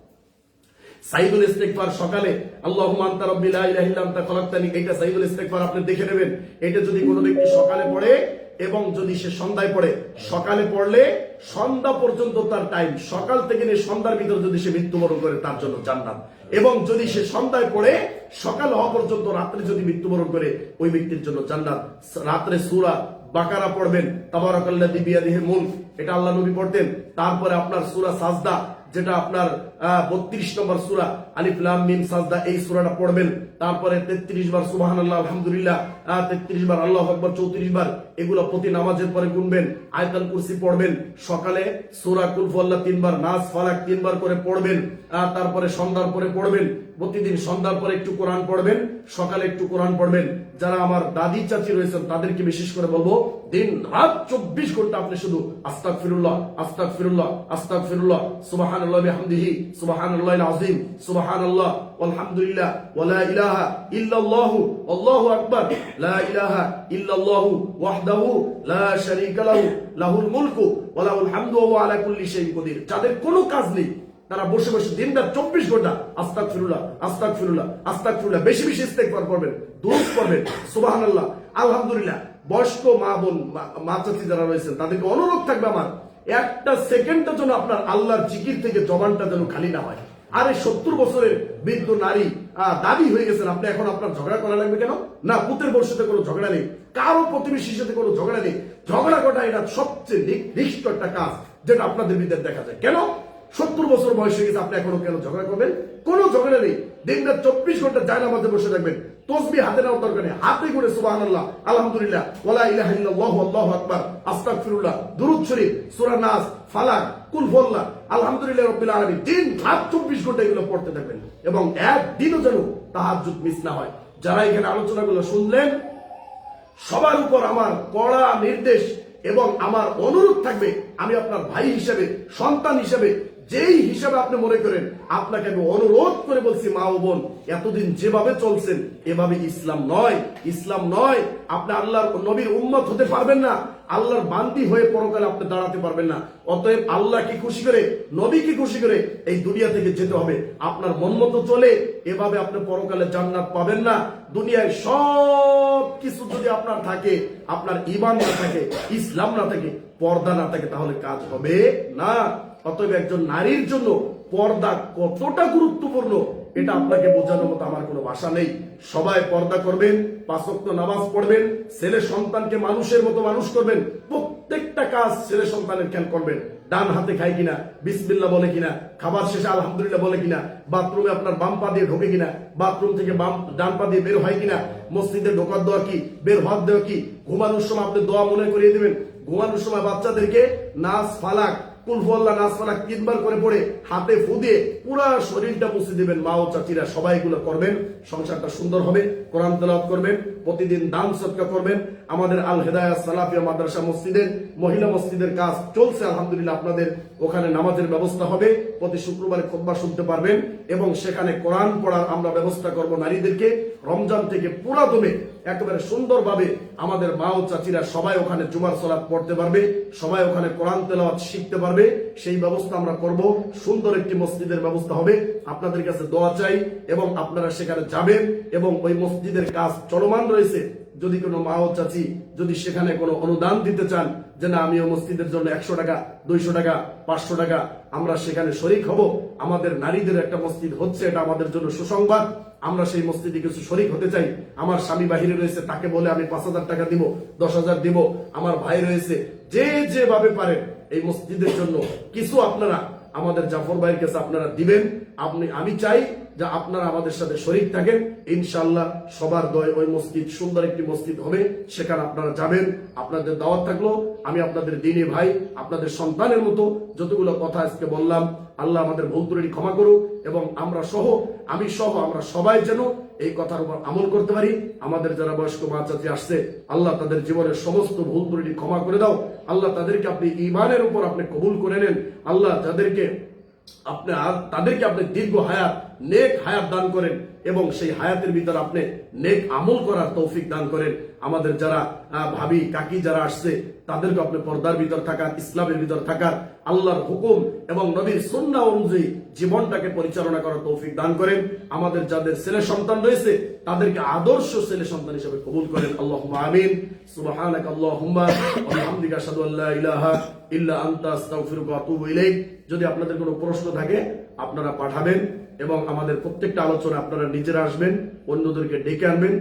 সাইদুল ইস্তিগফার সকালে আল্লাহুম্মা আনতা রাব্বি লা ইলাহা ইল্লা আনতা খলাকতানি, এটা সাইদুল ইস্তিগফার আপনি দেখে নেবেন। এটা যদি কোনো ব্যক্তি সকালে পড়ে এবং যদি সে সন্ধ্যায় পড়ে, সকালে পড়লে সন্ধ্যা পর্যন্ত তার টাইম, সকাল থেকে নিয়ে সন্ধ্যার ভিতরে যদি সে মৃত্যুবরণ করে তার জন্য জান্নাত, এবং যদি সে সন্ধ্যায় পড়ে সকাল হওয়া পর্যন্ত রাত্রে যদি মৃত্যুবরণ করে ওই ব্যক্তির জন্য জান্নাত। রাত্রে সূরা বাকারা পড়বেন, তাবারাকাল্লাযী বিয়াদিহিল মুলক, এটা আল্লাহ নবী পড়তেন। তারপরে আপনার সূরা সাজদা, যেটা আপনার 32 নম্বর সূরা আলিফ লাম মিম সাজদা, এই সূরাটা পড়বেন। তারপরে 33 বার সুবহানাল্লাহ আলহামদুলিল্লাহ, 33 বার আল্লাহু আকবার, 34 বার, এগুলো প্রতি নামাজের পরে গুনবেন। আয়াতুল কুরসি পড়বেন, সকালে সূরা কুল হুয়াল্লাহ 3 বার, নাস ফালাক 3 বার করে পড়বেন। তারপরে সন্ধ্যার পরে পড়বেন, প্রতিদিন সন্ধ্যার পরে একটু কোরআন পড়বেন, সকালে একটু কোরআন পড়বেন। যারা আমার দাদি চাচি রয়েছেন তাদেরকে বিশেষ করে বলবো দিন রাত 24 ঘন্টা আপনি শুধু আস্তাগফিরুল্লাহ আস্তাগফিরুল্লাহ আস্তাগফিরুল্লাহ, সুবহানাল্লাহি ওয়া বিহামদিহি, সুবহানাল্লাহিল আযীম, সুবহানাল্লাহ ওয়ালহামদুলিল্লাহ ওয়া লা ইলাহা ইল্লাল্লাহু আল্লাহু আকবার, লা ইলাহা ইল্লাল্লাহু ওয়াহদাহু লা শারীকা লাহু, লাহুল মুলকু ওয়া লাহুল হামদু ওয়া হুয়া আলা কুল্লি শাইইন কাদির। যাদের কোনো কাজ নেই তারা বসে বসে দিনরাত 24 ঘন্টা আস্তাগফিরুল্লাহ আস্তাগফিরুল্লাহ আস্তাগফিরুল্লাহ, বেশি বেশি ইস্তেগফার করবেন, দুরূদ পড়বেন, সুবহানাল্লাহ আলহামদুলিল্লাহ। বয়স্ক মা বোন মা চাচি যারা রয়েছেন তাদেরকে অনুরোধ থাকবে আমার, একটা সেকেন্ডের জন্য আপনার আল্লাহর জিকির থেকে জবানটা যেন খালি না হয়। আরে 70 বছরের বৃদ্ধ নারী দাবি হয়ে গেছেন, আপনি এখন আপনার ঝগড়া করা লাগবে কেন? না, পুতের বোর সাথে কোনো ঝগড়া নেই, কারো প্রতিবেশীর সাথে কোনো ঝগড়া নেই। ঝগড়া করা এটা সবচেয়ে নিকৃষ্ট একটা কাজ যেটা আপনাদের ভিতরে দেখা যায়। কেন? 70 বছর বয়স হয়ে গেছে, আপনি এখনো কেন ঝগড়া করবেন? কোনো ঝগড়া নেই। দিনরাত 24 ঘন্টা জায়নামাজে বসে থাকবেন, তসবিহ হাতে নেওয়ার দরকার নেই, হাতে করে সুবহানাল্লাহ আলহামদুলিল্লাহ ওয়া লা ইলাহা ইল্লাল্লাহু আল্লাহু আকবার, আস্তাগফিরুল্লাহ, দুরূদ শরীফ, সূরা নাস, ফালাক, কুল হুয়াল্লাহ, আলহামদুলিল্লাহ রাব্বিল আলামিন, দিন রাত 24 ঘন্টা এগুলো পড়তে থাকবেন, এবং একদিনও যেন তাহাজ্জুদ মিস না হয়। যারা এখানে আলোচনাগুলো শুনলেন সবার উপর আমার কড়া নির্দেশ এবং আমার অনুরোধ থাকবে, আমি আপনার ভাই হিসেবে, সন্তান হিসেবে, যেই হিসাবে আপনি মনে করেন, আপনাকে আমি অনুরোধ করে বলছি, মা ও বোন, এতদিন যেভাবে চলছেন এভাবে ইসলাম নয়, ইসলাম নয়। আপনি আল্লাহর নবীর উম্মত হতে পারবেন না, আল্লাহর বান্দি হয়ে পরকালে আপনি দাঁড়াতে পারবেন না। অতএব আল্লাহকে খুশি করে, নবীকে খুশি করে এই দুনিয়া থেকে যেতে হবে। আপনার মন মতো চলে এভাবে আপনি পরকালে জান্নাত পাবেন না। দুনিয়ায় সব কিছু যদি আপনার থাকে, আপনার ঈমান না থাকে, ইসলাম না থাকে, পর্দা না থাকে, তাহলে কাজ হবে না। অতএব একজন নারীর জন্য পর্দা কতটা গুরুত্বপূর্ণ এটা আপনাকে বোঝানোর মতো আমার কোনো ভাষা নেই। সবাই পর্দা করবেন, 5 ওয়াক্ত নামাজ পড়বেন, ছেলে সন্তানকে মানুষের মতো মানুষ করবেন, প্রত্যেকটা কাজ ছেলে সন্তানের খেয়াল করবেন। ডান হাতে খায় কিনা, বিসমিল্লাহ বলে কিনা, খাবার শেষে আলহামদুলিল্লাহ বলে কিনা, বাথরুমে আপনার বাম পা দিয়ে ঢোকে কিনা, বাথরুম থেকে ডান পা দিয়ে বের হয় কিনা, মসজিদে ঢোকার দোয়া কি, বের হওয়ার দোয়া কি, ঘুমানোর সময় আপনি দোয়া মনে করিয়ে দিবেন। ঘুমানোর সময় বাচ্চাদেরকে নাস ফালাক, কুল হুয়াল্লাহ, নাস ফালাক 3 বার করে পড়ে হাতে ফু দিয়ে পুরা শরীরটা মুছে দিবেন। মা ও চাচিরা সবাই এগুলো করবেন, সংসারটা সুন্দর হবে। কোরআন তেলাওয়াত করবেন, প্রতিদিন দান সদকা করবেন। আমাদের আল হেদায়াত সালাফিয়া মাদ্রাসা মসজিদের মহিলা মসজিদের কাজ চলছে আলহামদুলিল্লাহ, আপনাদের ওখানে নামাজের ব্যবস্থা হবে, প্রতি শুক্রবারে খুতবা শুনতে পারবেন, এবং সেখানে কোরআন পড়ার আমরা ব্যবস্থা করব নারীদেরকে। রমজান থেকে পুরা দমে একেবারে সুন্দরভাবে আমাদের মা ও চাচিরা সবাই ওখানে জুমার সালাত পড়তে পারবে, সবাই ওখানে কোরআন তেলাওয়াত শিখতে পারবে, সেই ব্যবস্থা আমরা করব। সুন্দর একটি মসজিদের ব্যবস্থা হবে। আপনাদের কাছে দোয়া চাই, এবং আপনারা সেখানে যাবেন, এবং ওই মসজিদের কাজ চলমান রয়েছে, যদি কোনো মা ও চাচি যদি সেখানে কোনো অনুদান দিতে চান যে না আমিও মসজিদের জন্য 100 টাকা 200 টাকা 500 টাকা আমরা সেখানে শরিক হব, আমাদের নারীদের একটা মসজিদ হচ্ছে, এটা আমাদের জন্য সুসংবাদ, আমরা সেই মসজিদে কিছু শরিক হতে চাই। আমার স্বামী বাহিরে রয়েছে, তাকে বলে আমি 5,000 টাকা দিব, 10,000 দিব। আমার ভাই রয়েছে, যে যেভাবে পারেন এই মসজিদের জন্য কিছু আপনারা আমাদের জাফর ভাইয়ের কাছে আপনারা দিবেন। আমি চাই যে আপনারা আমাদের সাথে শরীক থাকেন। ইনশাআল্লাহ সবার দয় ওই মসজিদ সুন্দর একটি মসজিদ হবে, সেখানে আপনারা যাবেন। আপনাদের দাওয়াত থাকলো। আমি আপনাদের দিনী ভাই, আপনাদের সন্তানের মতো যতগুলো কথা আজকে বললাম, আল্লাহ আমাদের ভুল ত্রুটি ক্ষমা করুক এবং আমরা সহ আমরা সবাই যেন এই কথার উপর আমল করতে পারি। আমাদের যারা বয়স্ক মা চাচি আসছে, আল্লাহ তাদের জীবনের সমস্ত ভুল ত্রুটি ক্ষমা করে দাও। আল্লাহ তাদেরকে আপনি ঈমানের উপর আপনি কবুল করে নেন। আল্লাহ তাদেরকে আপনি দীর্ঘ হায়াত, নেক হায়াত দান করেন এবং সেই হায়াতের ভিতর আপনি নেক আমল করার তৌফিক দান করেন। আমাদের যারা ভাবি কাকি যারা আসছে, তাদেরকে আপনি পর্দার ভিতর থাকার, ইসলামের ভিতর থাকার, আল্লাহর হুকুম এবং নবীর সুন্নাহ অনুযায়ী জীবনটাকে পরিচালনা করার তৌফিক দান করেন। আমাদের যাদের ছেলে সন্তান রয়েছে, তাদেরকে আদর্শ ছেলে সন্তান হিসেবে কবুল করেন। আল্লাহুম্মা আমিন। সুবহানাকা আল্লাহুম্মা ওয়া বিহামদিকা আশহাদু আল্লা ইলাহা ইল্লা আনতা আস্তাগফিরুকা ওয়া আতুবু ইলাইক। যদি আপনাদের কোনো প্রশ্ন থাকে আপনারা পাঠাবেন এবং আমাদের প্রত্যেকটা আলোচনা আপনারা নিজেরা আসবেন, অন্যদেরকে ডেকে আনবেন।